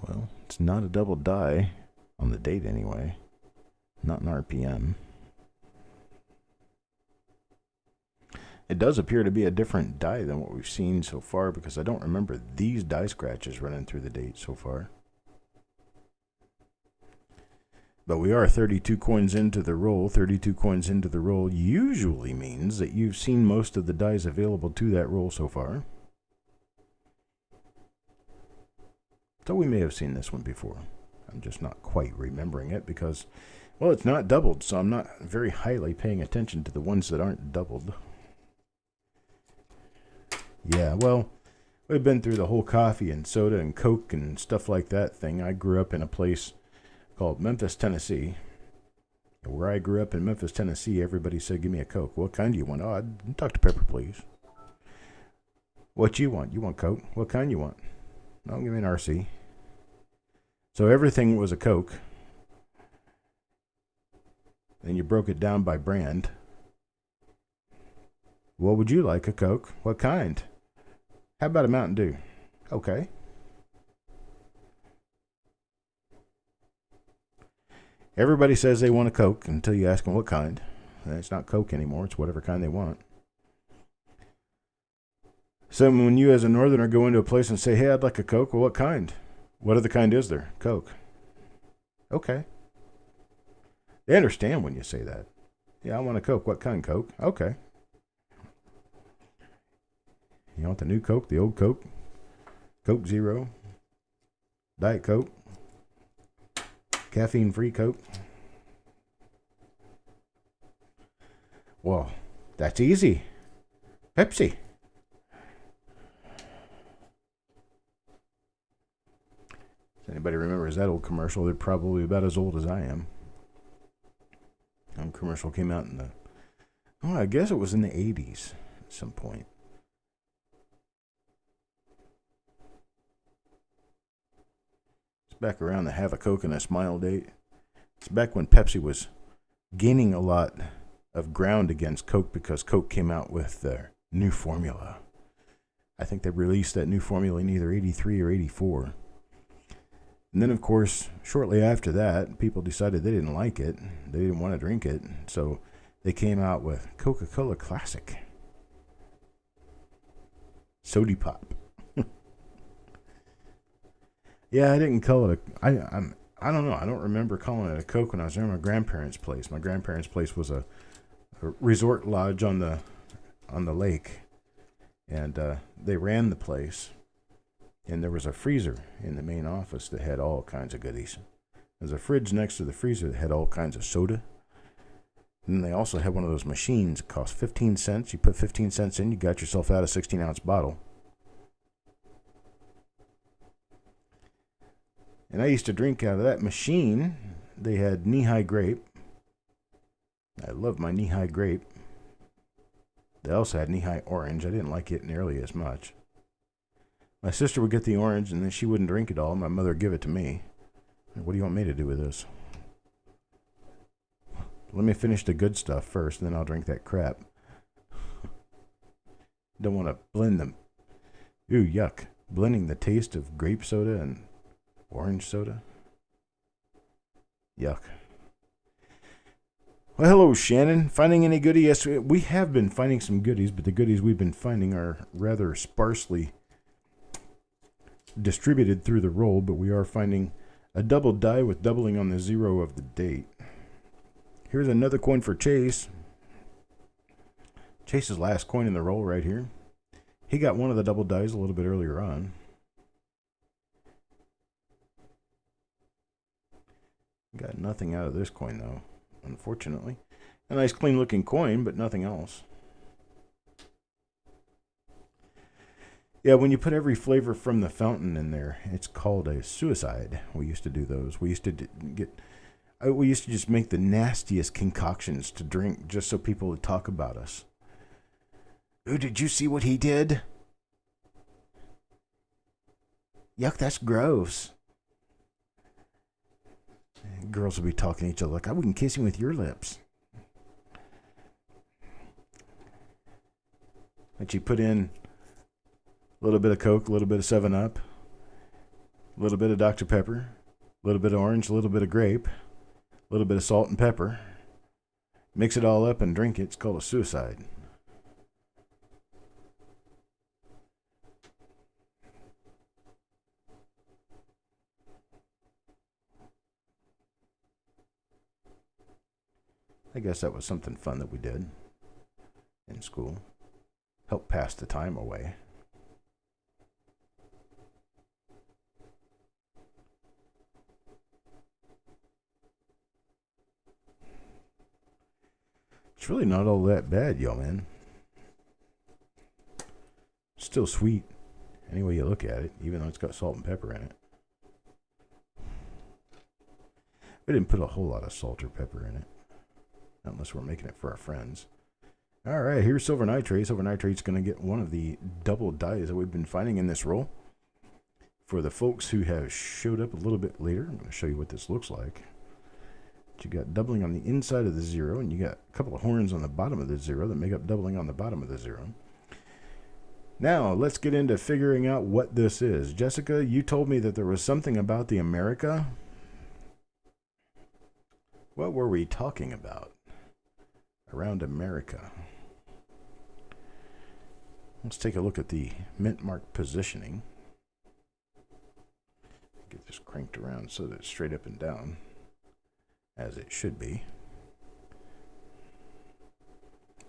Well, it's not a double die on the date anyway. Not an RPM. It does appear to be a different die than what we've seen so far, because I don't remember these die scratches running through the date so far. But we are 32 coins into the roll. 32 coins into the roll usually means that you've seen most of the dice available to that roll so far. So we may have seen this one before. I'm just not quite remembering it because, well, it's not doubled, so I'm not very highly paying attention to the ones that aren't doubled. Yeah, well, we've been through the whole coffee and soda and Coke and stuff like that thing. I grew up in a place called Memphis, Tennessee. Where I grew up in Memphis, Tennessee, everybody said, give me a Coke. What kind do you want? Oh, Dr. Pepper, please. What you want? You want Coke? What kind you want? No, give me an RC. So everything was a Coke. Then you broke it down by brand. What would you like? A Coke? What kind? How about a Mountain Dew? Okay. Everybody says they want a Coke until you ask them what kind. And it's not Coke anymore. It's whatever kind they want. So when you as a northerner go into a place and say, hey, I'd like a Coke, well, what kind? What other kind is there? Coke. Okay. They understand when you say that. Yeah, I want a Coke. What kind, Coke? Okay. You want the new Coke, the old Coke, Coke Zero, Diet Coke, caffeine-free Coke? Well, that's easy. Pepsi. If anybody remembers that old commercial, they're probably about as old as I am. That commercial came out in the, I guess it was in the 80s at some point. Back around the Have a Coke and a Smile date. It's back when Pepsi was gaining a lot of ground against Coke because Coke came out with their new formula. I think they released that new formula in either 83 or 84. And then, of course, shortly after that, people decided they didn't like it. They didn't want to drink it. So they came out with Coca-Cola Classic. Sody Pop. Yeah, I didn't call it I don't know. I don't remember calling it a Coke when I was in my grandparents' place. My grandparents' place was a resort lodge on the lake, and they ran the place. And there was a freezer in the main office that had all kinds of goodies. There's a fridge next to the freezer that had all kinds of soda. And then they also had one of those machines that cost 15 cents. You put 15 cents in, you got yourself out a 16-ounce bottle. And I used to drink out of that machine. They had knee-high grape. I love my knee-high grape. They also had knee-high orange. I didn't like it nearly as much. My sister would get the orange, and then she wouldn't drink it all. My mother would give it to me. What do you want me to do with this? Let me finish the good stuff first, and then I'll drink that crap. Don't want to blend them. Ooh, yuck. Blending the taste of grape soda and orange soda? Yuck. Well, hello, Shannon. Finding any goodies? Yes, we have been finding some goodies, but the goodies we've been finding are rather sparsely distributed through the roll, but we are finding a double die with doubling on the zero of the date. Here's another coin for Chase. Chase's last coin in the roll right here. He got one of the double dies a little bit earlier on. Got nothing out of this coin, though, unfortunately. A nice, clean-looking coin, but nothing else. Yeah, when you put every flavor from the fountain in there, it's called a suicide. We used to do those. We used to just make the nastiest concoctions to drink just so people would talk about us. Ooh, did you see what he did? Yuck, that's gross. Girls will be talking to each other like, I wouldn't kiss him with your lips. But you put in a little bit of Coke, a little bit of 7-Up, a little bit of Dr. Pepper, a little bit of orange, a little bit of grape, a little bit of salt and pepper. Mix it all up and drink it. It's called a suicide. I guess that was something fun that we did in school. Help pass the time away. It's really not all that bad, yo, man. Still sweet, any way you look at it, even though it's got salt and pepper in it. We didn't put a whole lot of salt or pepper in it, unless we're making it for our friends. All right, here's silver nitrate. Silver nitrate's going to get one of the double dyes that we've been finding in this roll. For the folks who have showed up a little bit later, I'm going to show you what this looks like. You got doubling on the inside of the 0, and you got a couple of horns on the bottom of the 0 that make up doubling on the bottom of the 0. Now, let's get into figuring out what this is. Jessica, you told me that there was something about the America. What were we talking about around America? Let's take a look at the mint mark positioning. Get this cranked around so that it's straight up and down, as it should be.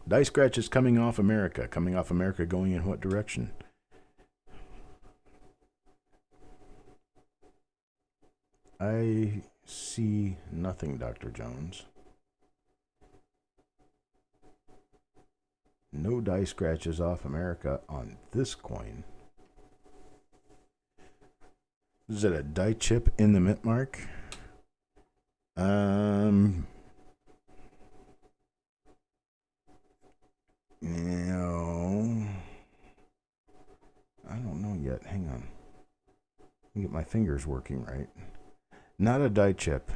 Die scratch is coming off America. Coming off America, going in what direction? I see nothing, Dr. Jones. No die scratches off America on this coin. Is it a die chip in the mint mark? No. I don't know yet. Hang on. Let me get my fingers working right. Not a die chip.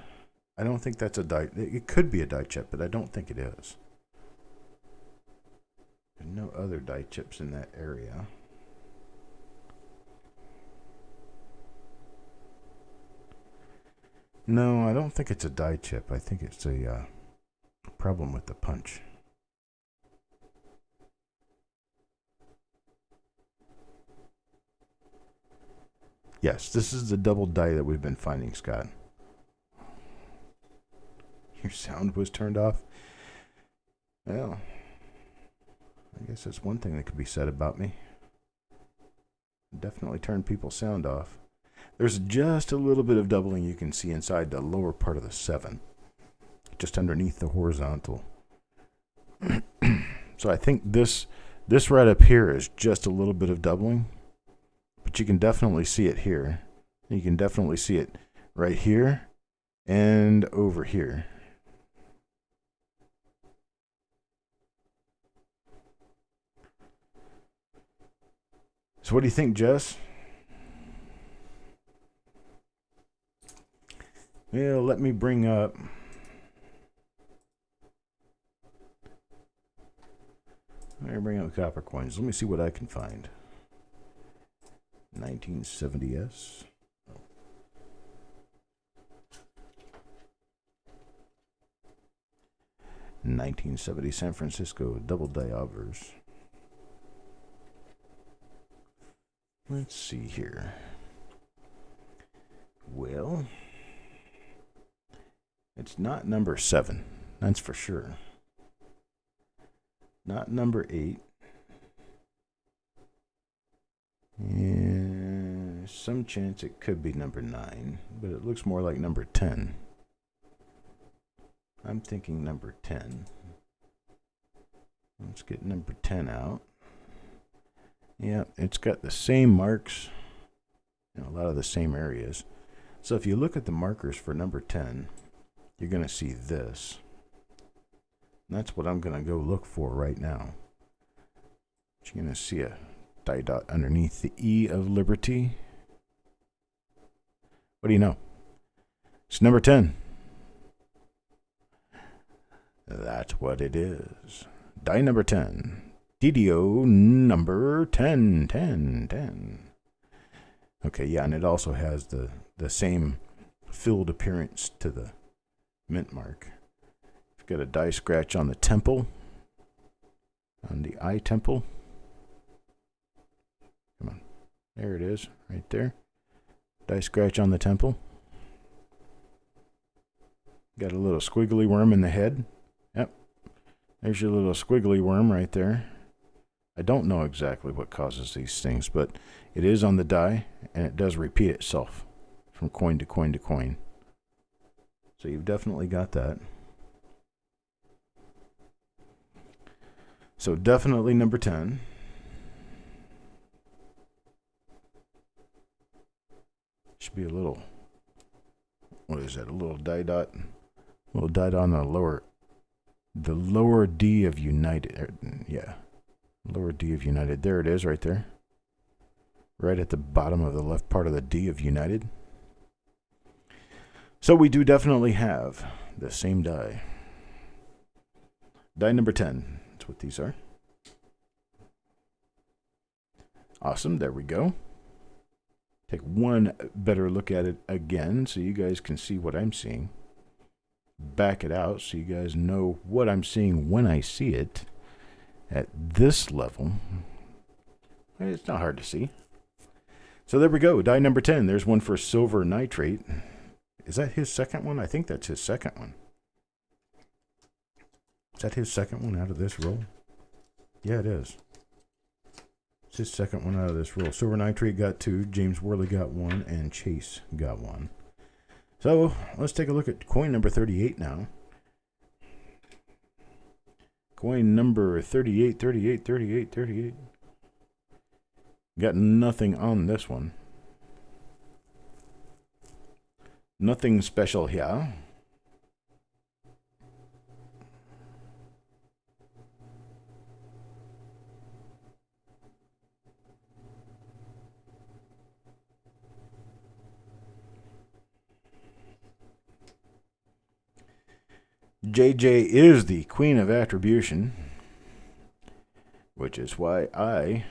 I don't think that's a die. It could be a die chip, but I don't think it is. There's no other die chips in that area. No, I don't think it's a die chip. I think it's a problem with the punch. Yes, this is the double die that we've been finding, Scott. Your sound was turned off? Well, I guess that's one thing that could be said about me. Definitely turn people's sound off. There's just a little bit of doubling you can see inside the lower part of the 7, just underneath the horizontal. So I think this right up here is just a little bit of doubling, but you can definitely see it here. You can definitely see it right here and over here. So what do you think, Jess? Well, let me bring up the copper coins. Let me see what I can find. 1970s. 1970 San Francisco double die obverse. Let's see here. Well, it's not number 7, that's for sure. Not number 8. And some chance it could be number 9, but it looks more like number 10. I'm thinking number 10. Let's get number 10 out. Yeah, it's got the same marks, a lot of the same areas. So if you look at the markers for number 10, you're going to see this. And that's what I'm going to go look for right now. You're going to see a die dot underneath the E of Liberty. What do you know? It's number 10. That's what it is. Die number 10. DDO number 10, 10, 10. Okay, yeah, and it also has the same filled appearance to the mint mark. You've got a die scratch on the temple, on the eye temple. Come on, there it is, right there. Die scratch on the temple. Got a little squiggly worm in the head. Yep, There's your little squiggly worm right there. I don't know exactly what causes these things, but it is on the die, and it does repeat itself from coin to coin to coin. So you've definitely got that. So definitely number 10. Should be a little, what is that, a little die dot? A little die dot on the lower D of United. Yeah, lower D of United. There it is right there. Right at the bottom of the left part of the D of United. So we do definitely have the same die. Die number 10. That's what these are. Awesome. There we go. Take one better look at it again so you guys can see what I'm seeing. Back it out so you guys know what I'm seeing when I see it at this level. It's not hard to see. So there we go. Die number 10. There's one for silver nitrate. Is that his second one? I think that's his second one. Is that his second one out of this roll? Yeah, it is. It's his second one out of this roll. Silver nitrate got 2, James Worley got 1, and Chase got 1. So let's take a look at coin number 38 now. Coin number 38, 38, 38, 38. Got nothing on this one. Nothing special here. JJ is the queen of attribution, which is why I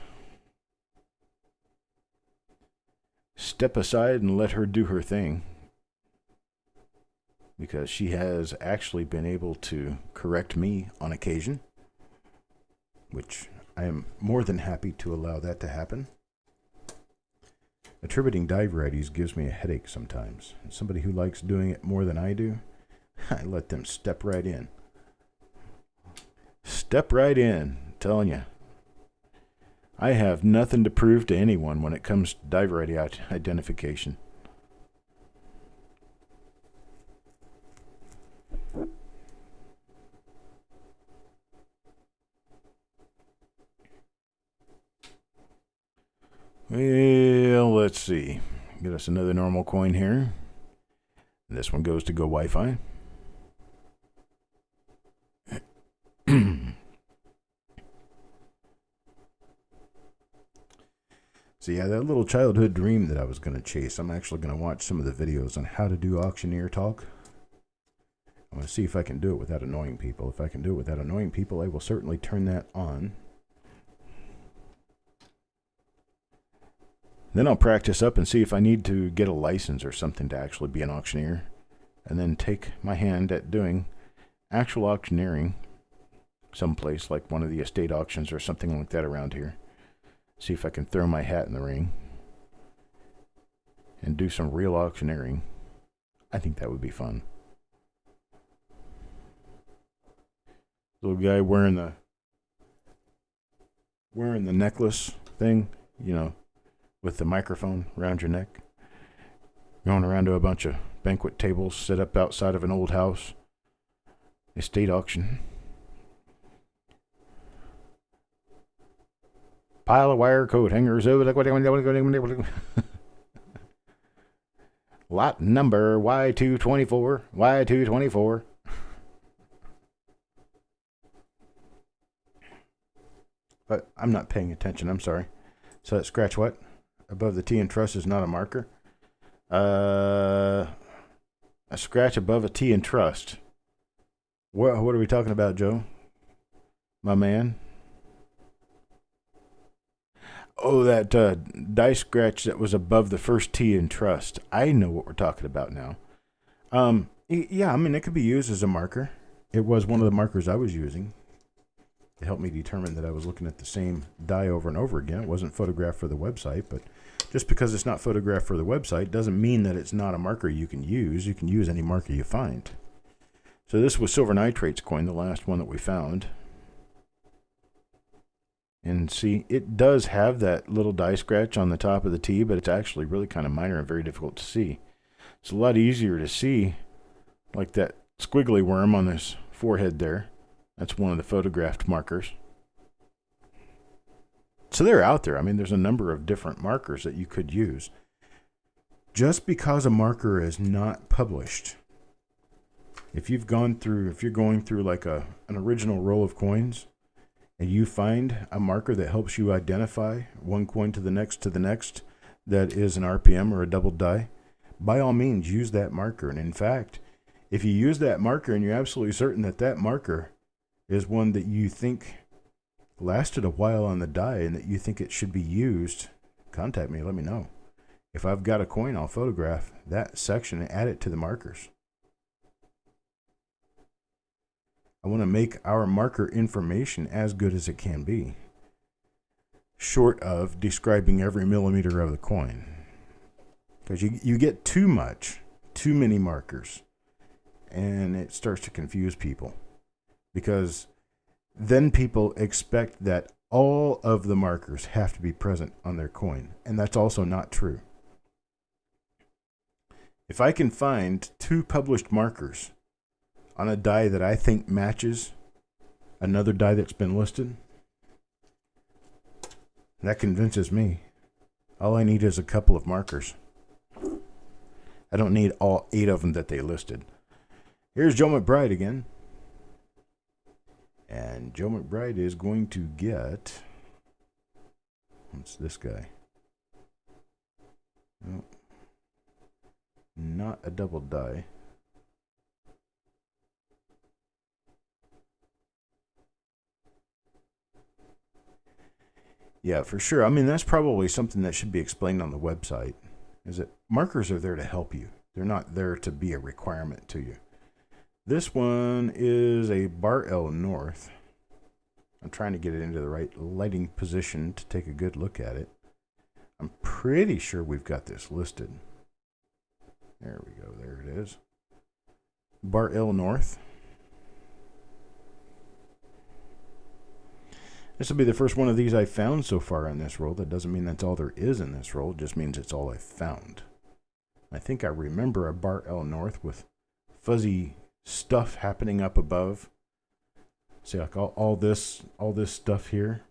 step aside and let her do her thing, because she has actually been able to correct me on occasion, which I am more than happy to allow that to happen. Attributing die varieties gives me a headache sometimes. As somebody who likes doing it more than I do, I let them step right in. Step right in, I'm telling you. I have nothing to prove to anyone when it comes to die variety identification. Well, let's see. Get us another normal coin here. This one goes to Go Wi-Fi. So yeah, that little childhood dream that I was going to chase, I'm actually going to watch some of the videos on how to do auctioneer talk. I'm going to see if I can do it without annoying people. If I can do it without annoying people, I will certainly turn that on. Then I'll practice up and see if I need to get a license or something to actually be an auctioneer. And then take my hand at doing actual auctioneering someplace like one of the estate auctions or something like that around here. See if I can throw my hat in the ring and do some real auctioneering. I think that would be fun. Little guy wearing the necklace thing, you know, with the microphone around your neck, going around to a bunch of banquet tables set up outside of an old house, estate auction. Pile of wire coat hangers over lot number Y224, Y224. But I'm not paying attention, I'm sorry. So that scratch what? Above the T and truss is not a marker. A scratch above a T and trust. What are we talking about, Joe? My man? Oh, that die scratch that was above the first T in trust. I know what we're talking about now. Yeah, I mean, it could be used as a marker. It was one of the markers I was using to help me determine that I was looking at the same die over and over again. It wasn't photographed for the website, but just because it's not photographed for the website doesn't mean that it's not a marker you can use. You can use any marker you find. So this was silver nitrate's coin, the last one that we found. And see, it does have that little die scratch on the top of the T, but it's actually really kind of minor and very difficult to see. It's a lot easier to see, like that squiggly worm on this forehead there. That's one of the photographed markers. So they're out there. I mean, there's a number of different markers that you could use. Just because a marker is not published, if you're going through like an original roll of coins, and you find a marker that helps you identify one coin to the next that is an RPM or a double die, by all means use that marker. And in fact, if you use that marker and you're absolutely certain that that marker is one that you think lasted a while on the die and that you think it should be used, contact me, let me know. If I've got a coin, I'll photograph that section and add it to the markers. I want to make our marker information as good as it can be, short of describing every millimeter of the coin. Because you get too many markers, and it starts to confuse people. Because then people expect that all of the markers have to be present on their coin, and that's also not true. If I can find 2 published markers on a die that I think matches another die that's been listed, that convinces me. All I need is a couple of markers. I don't need all 8 of them that they listed. Here's Joe McBride again. And Joe McBride is going to get... What's this guy? No, not a double die. Yeah, for sure. I mean, that's probably something that should be explained on the website, is that markers are there to help you. They're not there to be a requirement to you. This one is a Bar L North. I'm trying to get it into the right lighting position to take a good look at it. I'm pretty sure we've got this listed. There we go. There it is. Bar L North. This will be the first one of these I've found so far in this roll. That doesn't mean that's all there is in this roll. It just means it's all I've found. I think I remember a Bar L North with fuzzy stuff happening up above. See, like all this stuff here.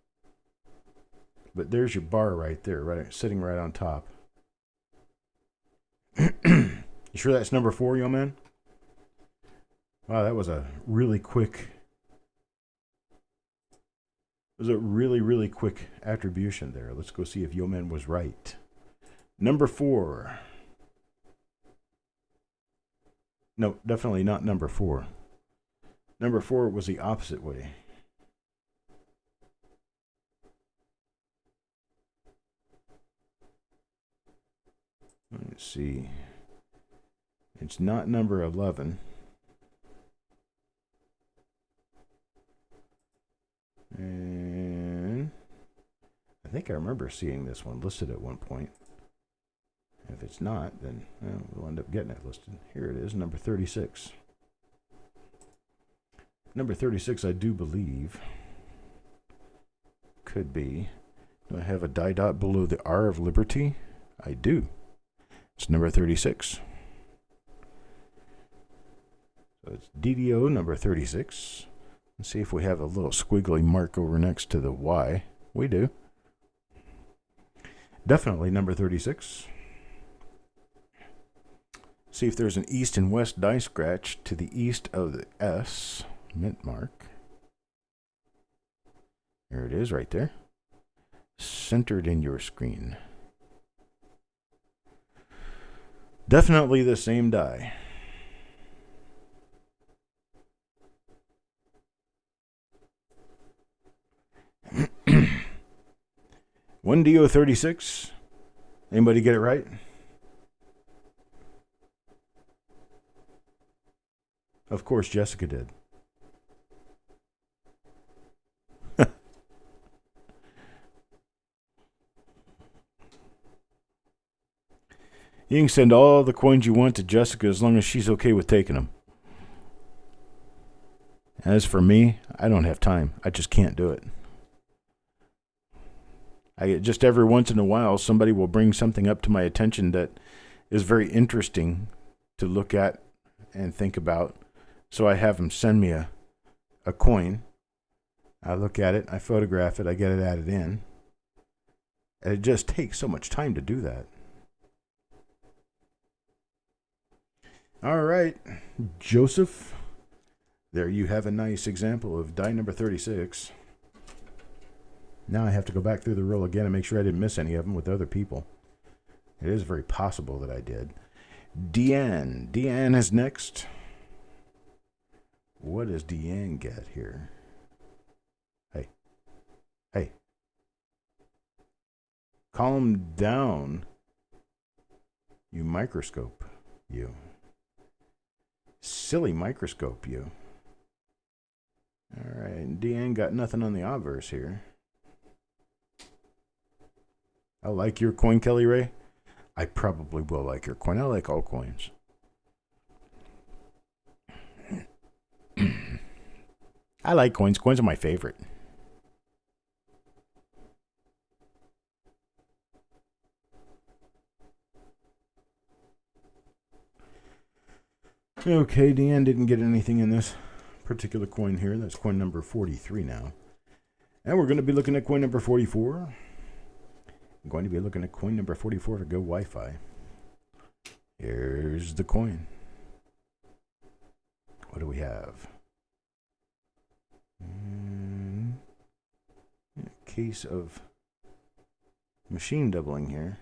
But there's your bar right there, right, sitting right on top. You sure that's number 4, young man? Wow, that was a really quick... It was a really, really quick attribution there. Let's go see if Yeoman was right. Number 4. No, definitely not number 4. Number 4 was the opposite way. Let's see. It's not number 11. And I think I remember seeing this one listed at one point. If it's not, then we'll end up getting it listed. Here it is, number 36. Number 36, I do believe, could be. Do I have a die dot below the R of Liberty? I do. It's number 36. So it's DDO number 36. Let's see if we have a little squiggly mark over next to the Y. We do. Definitely number 36. See if there's an east and west die scratch to the east of the S mint mark. There it is right there. Centered in your screen. Definitely the same die. One DO 36. Anybody get it right? Of course, Jessica did. You can send all the coins you want to Jessica as long as she's okay with taking them. As for me, I don't have time. I just can't do it. Just every once in a while, somebody will bring something up to my attention that is very interesting to look at and think about. So I have them send me a coin. I look at it, I photograph it, I get it added in. And it just takes so much time to do that. All right, Joseph, there you have a nice example of die number 36. Now I have to go back through the roll again and make sure I didn't miss any of them with other people. It is very possible that I did. Deanne. Deanne is next. What does Deanne get here? Hey. Hey. Calm down, you microscope, you. Silly microscope, you. All right, Deanne got nothing on the obverse here. I like your coin, Kelly Ray. I probably will like your coin. I like all coins. I like coins. Coins are my favorite. Okay, Deanne didn't get anything in this particular coin here. That's coin number 43 now. And we're going to be looking at coin number 44. I'm going to be looking at coin number 44 for Go Wi-Fi. Here's the coin. What do we have? A case of machine doubling here.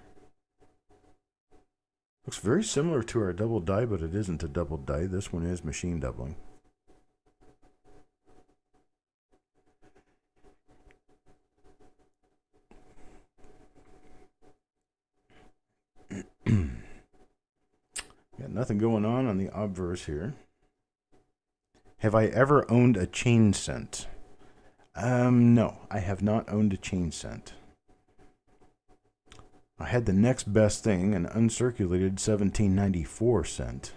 Looks very similar to our double die, but it isn't a double die. This one is machine doubling. Got nothing going on the obverse here. Have I ever owned a chain cent? No, I have not owned a chain cent. I had the next best thing, an uncirculated 1794 cent.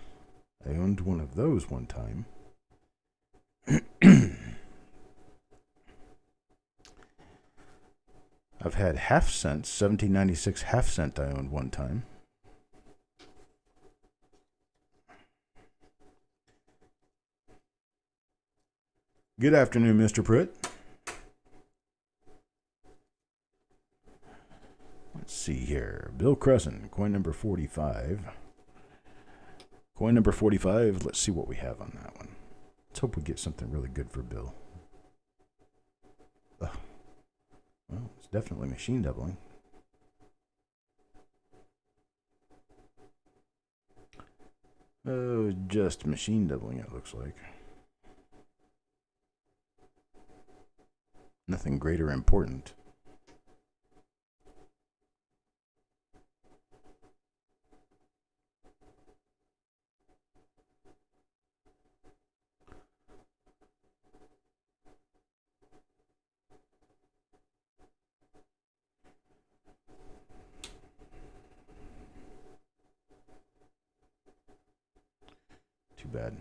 I owned one of those one time. I've had half cents, 1796 half cent I owned one time. Good afternoon, Mr. Pruitt. Let's see here. Bill Crescent, coin number 45. Coin number 45. Let's see what we have on that one. Let's hope we get something really good for Bill. Well, it's definitely machine doubling. Oh, just machine doubling, it looks like. Nothing great or important. Too bad.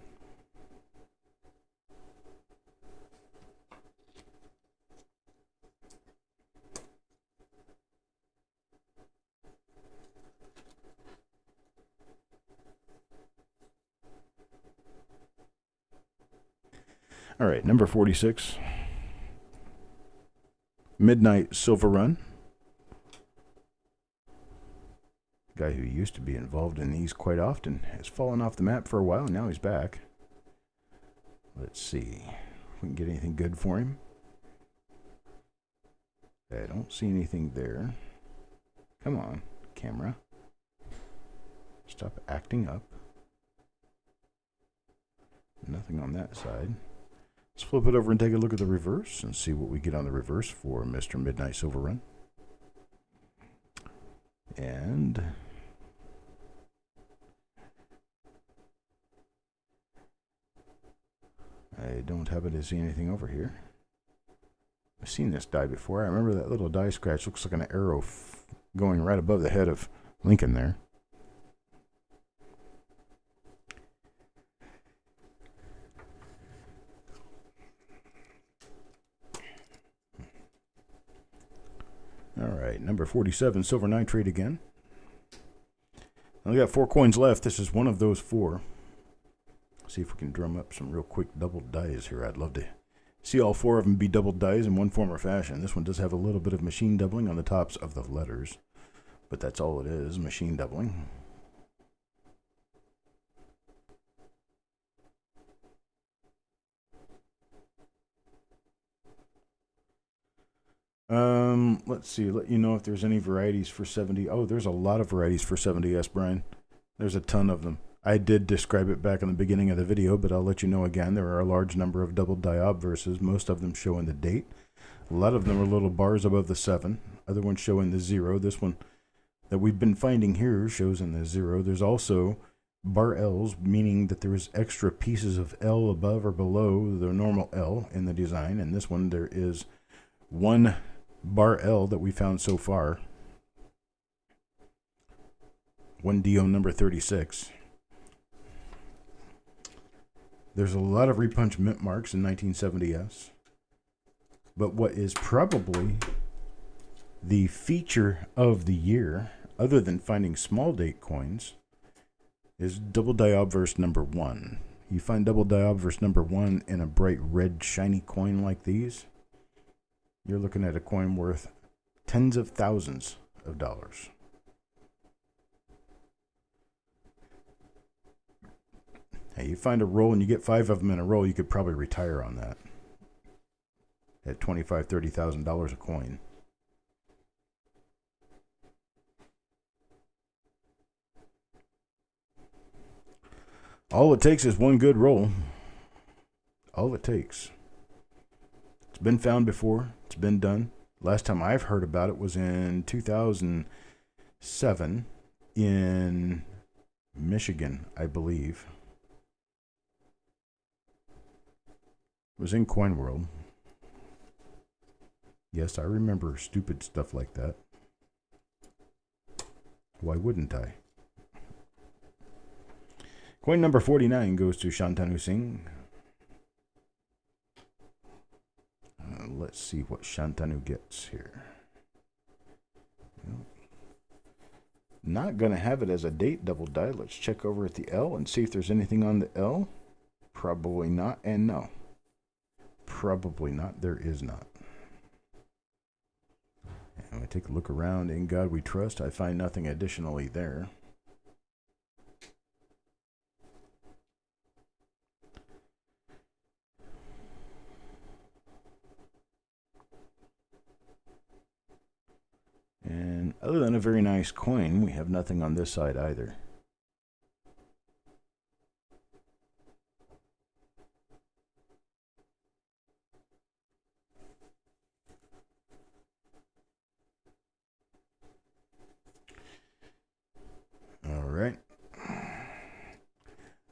All right, number 46. Midnight Silver Run. Guy who used to be involved in these quite often has fallen off the map for a while, and now he's back. Let's see if we can get anything good for him. I don't see anything there. Come on, camera. Stop acting up. Nothing on that side. Let's flip it over and take a look at the reverse and see what we get on the reverse for Mr. Midnight Silver Run. And I don't happen to see anything over here. I've seen this die before. I remember that little die scratch looks like an arrow going right above the head of Lincoln there. All right, number 47, silver nitrate again. We got 4 coins left. This is one of those 4. See if we can drum up some real quick double dies here. I'd love to see all 4 of them be double dies in one form or fashion. This one does have a little bit of machine doubling on the tops of the letters, but that's all it is, machine doubling. Let's see, let you know if there's any varieties for 70. Oh, there's a lot of varieties for 70S, Brian. There's a ton of them. I did describe it back in the beginning of the video, but I'll let you know again. There are a large number of double die obverses, most of them showing the date. A lot of them are little bars above the 7. Other ones showing the 0. This one that we've been finding here shows in the 0. There's also bar L's, meaning that there is extra pieces of L above or below the normal L in the design. And this one, there is 1 bar L that we found so far. 1 DO number 36. There's a lot of repunch mint marks in 1970S. But what is probably the feature of the year, other than finding small date coins, is double die obverse number 1. You find double die obverse number 1 in a bright red shiny coin like these, you're looking at a coin worth tens of thousands of dollars. Hey, you find a roll and you get 5 of them in a roll, you could probably retire on that at $25,000, $30,000 a coin. All it takes is one good roll. All it takes. It's been found before. It's been done. Last time I've heard about it was in 2007 in Michigan, I believe. It was in Coin World. Yes, I remember stupid stuff like that. Why wouldn't I? Coin number 49 goes to Shantanu Singh. Let's see what Shantanu gets here. Not going to have it as a date double die. Let's check over at the L and see if there's anything on the L. Probably not, and no. Probably not. There is not. And we take a look around. In God we trust. I find nothing additionally there. And other than a very nice coin, we have nothing on this side either. All right.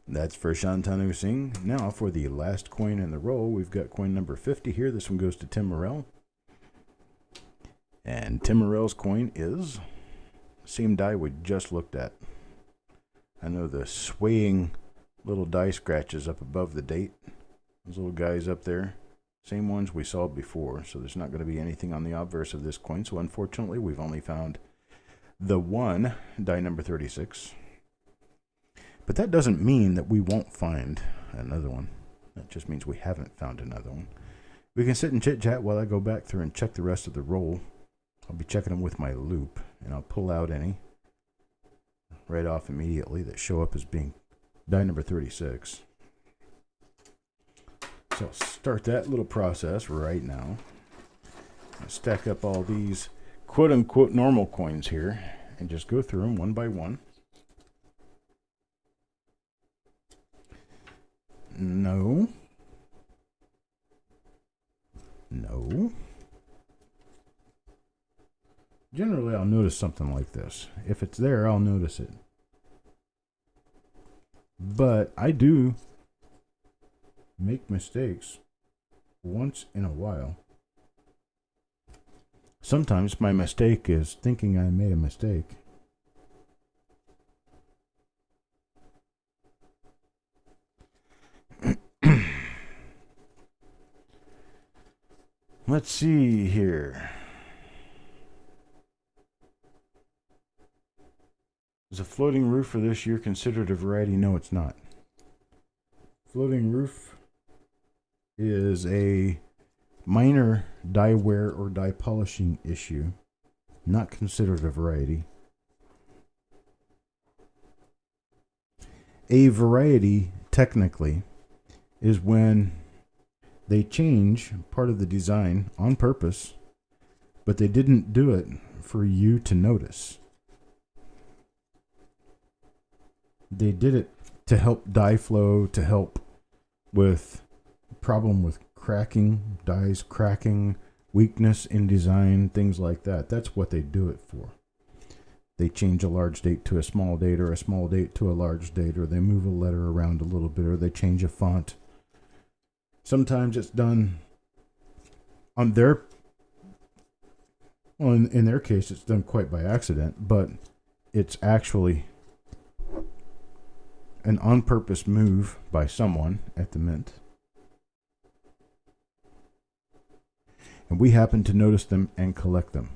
That's for Shantanu Singh. Now for the last coin in the roll, we've got coin number 50 here. This one goes to Tim Morrell. And Tim Morrell's coin is same die we just looked at. I know the swaying little die scratches up above the date. Those little guys up there. Same ones we saw before. So there's not going to be anything on the obverse of this coin. So unfortunately, we've only found the 1 die number 36. But that doesn't mean that we won't find another one. That just means we haven't found another one. We can sit and chit-chat while I go back through and check the rest of the roll. I'll be checking them with my loop, and I'll pull out any right off immediately that show up as being die number 36. So I'll start that little process right now. I'll stack up all these quote-unquote normal coins here and just go through them one by one. No. No. Generally, I'll notice something like this. If it's there, I'll notice it. But I do make mistakes once in a while. Sometimes my mistake is thinking I made a mistake. Let's see here. Is a floating roof for this year considered a variety? No, it's not. Floating roof is a minor dye wear or dye polishing issue, not considered a variety. A variety, technically, is when they change part of the design on purpose, but they didn't do it for you to notice. They did it to help dye flow, to help with problem with cracking, dyes cracking, weakness in design, things like that. That's what they do it for. They change a large date to a small date, or a small date to a large date, or they move a letter around a little bit, or they change a font. Sometimes it's done on their, well, in their case, it's done quite by accident, but it's actually an on-purpose move by someone at the mint. And we happen to notice them and collect them.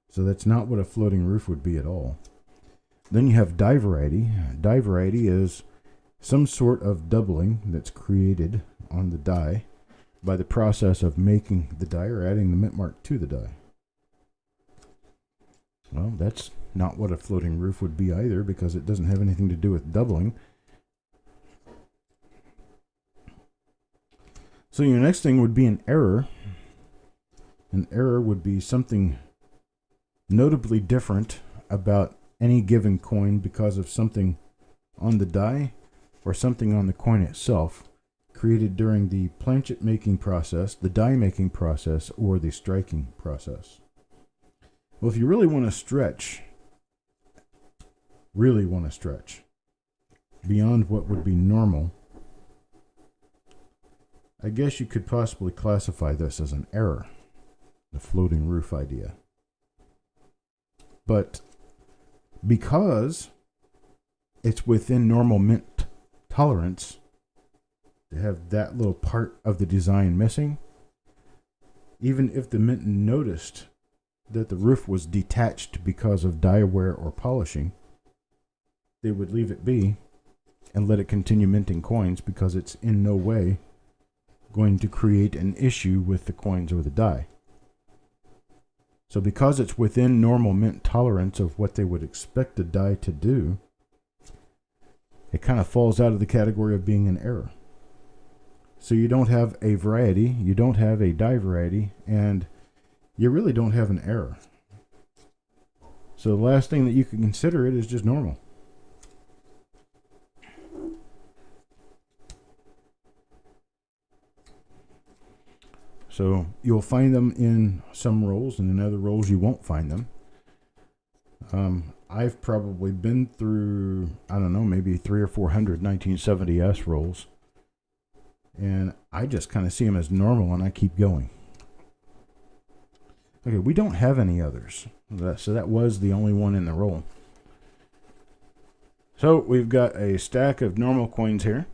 So that's not what a floating roof would be at all. Then you have dye variety. Dye variety is some sort of doubling that's created on the dye by the process of making the dye or adding the mint mark to the dye. Well, that's not what a floating roof would be either, because it doesn't have anything to do with doubling. So your next thing would be an error. An error would be something notably different about any given coin because of something on the die or something on the coin itself created during the planchet making process, the die making process, or the striking process. Well, if you really want to stretch beyond what would be normal, I guess you could possibly classify this as an error, the floating roof idea. But because it's within normal mint tolerance to have that little part of the design missing, even if the mint noticed that the roof was detached because of dye wear or polishing, they would leave it be and let it continue minting coins because it's in no way going to create an issue with the coins or the die. So because it's within normal mint tolerance of what they would expect a die to do, it kind of falls out of the category of being an error. So you don't have a variety, you don't have a die variety, and you really don't have an error. So the last thing that you can consider it is just normal. So you'll find them in some rolls, and in other rolls you won't find them. I've probably been through, I don't know, maybe 300 or 400 1970S rolls. And I just kind of see them as normal, and I keep going. Okay, we don't have any others. So that was the only one in the roll. So we've got a stack of normal coins here.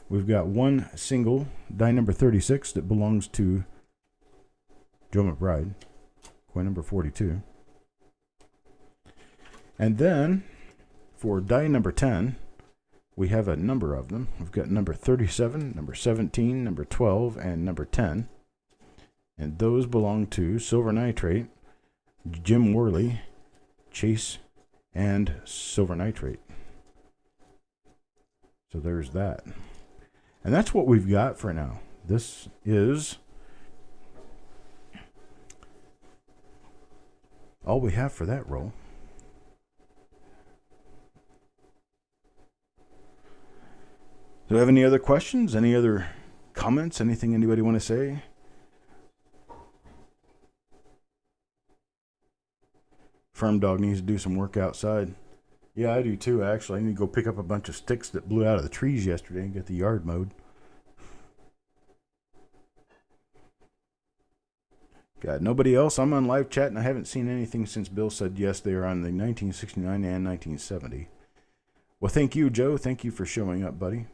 We've got one single die number 36 that belongs to Joe McBride, coin number 42. And then for die number 10, we have a number of them. We've got number 37, number 17, number 12, and number 10. And those belong to Silver Nitrate, Jim Worley, Chase, and Silver Nitrate. So there's that. And that's what we've got for now. This is all we have for that roll. Do you have any other questions? Any other comments? Anything anybody want to say? Firm Dog needs to do some work outside. Yeah, I do too, actually. I need to go pick up a bunch of sticks that blew out of the trees yesterday and get the yard mowed. God, nobody else? I'm on live chat and I haven't seen anything since Bill said yes, they are on the 1969 and 1970. Well, thank you, Joe. Thank you for showing up, buddy.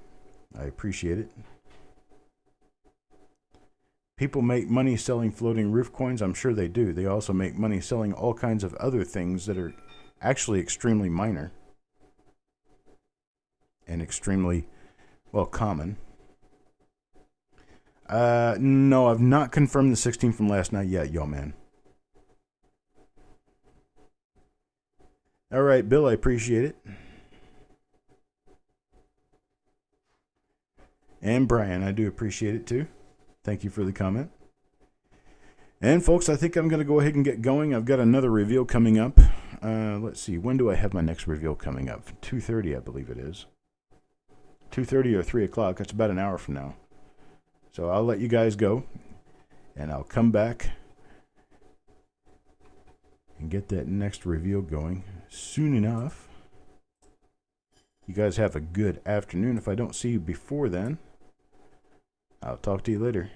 I appreciate it. People make money selling floating roof coins. I'm sure they do. They also make money selling all kinds of other things that are actually extremely minor. and extremely, well, common. No, I've not confirmed the 16 from last night yet, yo, man. All right, Bill, I appreciate it. And Brian, I do appreciate it too. Thank you for the comment. And folks, I think I'm going to go ahead and get going. I've got another reveal coming up. Let's see, when do I have my next reveal coming up? 2:30, I believe it is. 2:30 or 3 o'clock. That's about an hour from now. So I'll let you guys go, and I'll come back and get that next reveal going soon enough. You guys have a good afternoon. If I don't see you before then, I'll talk to you later.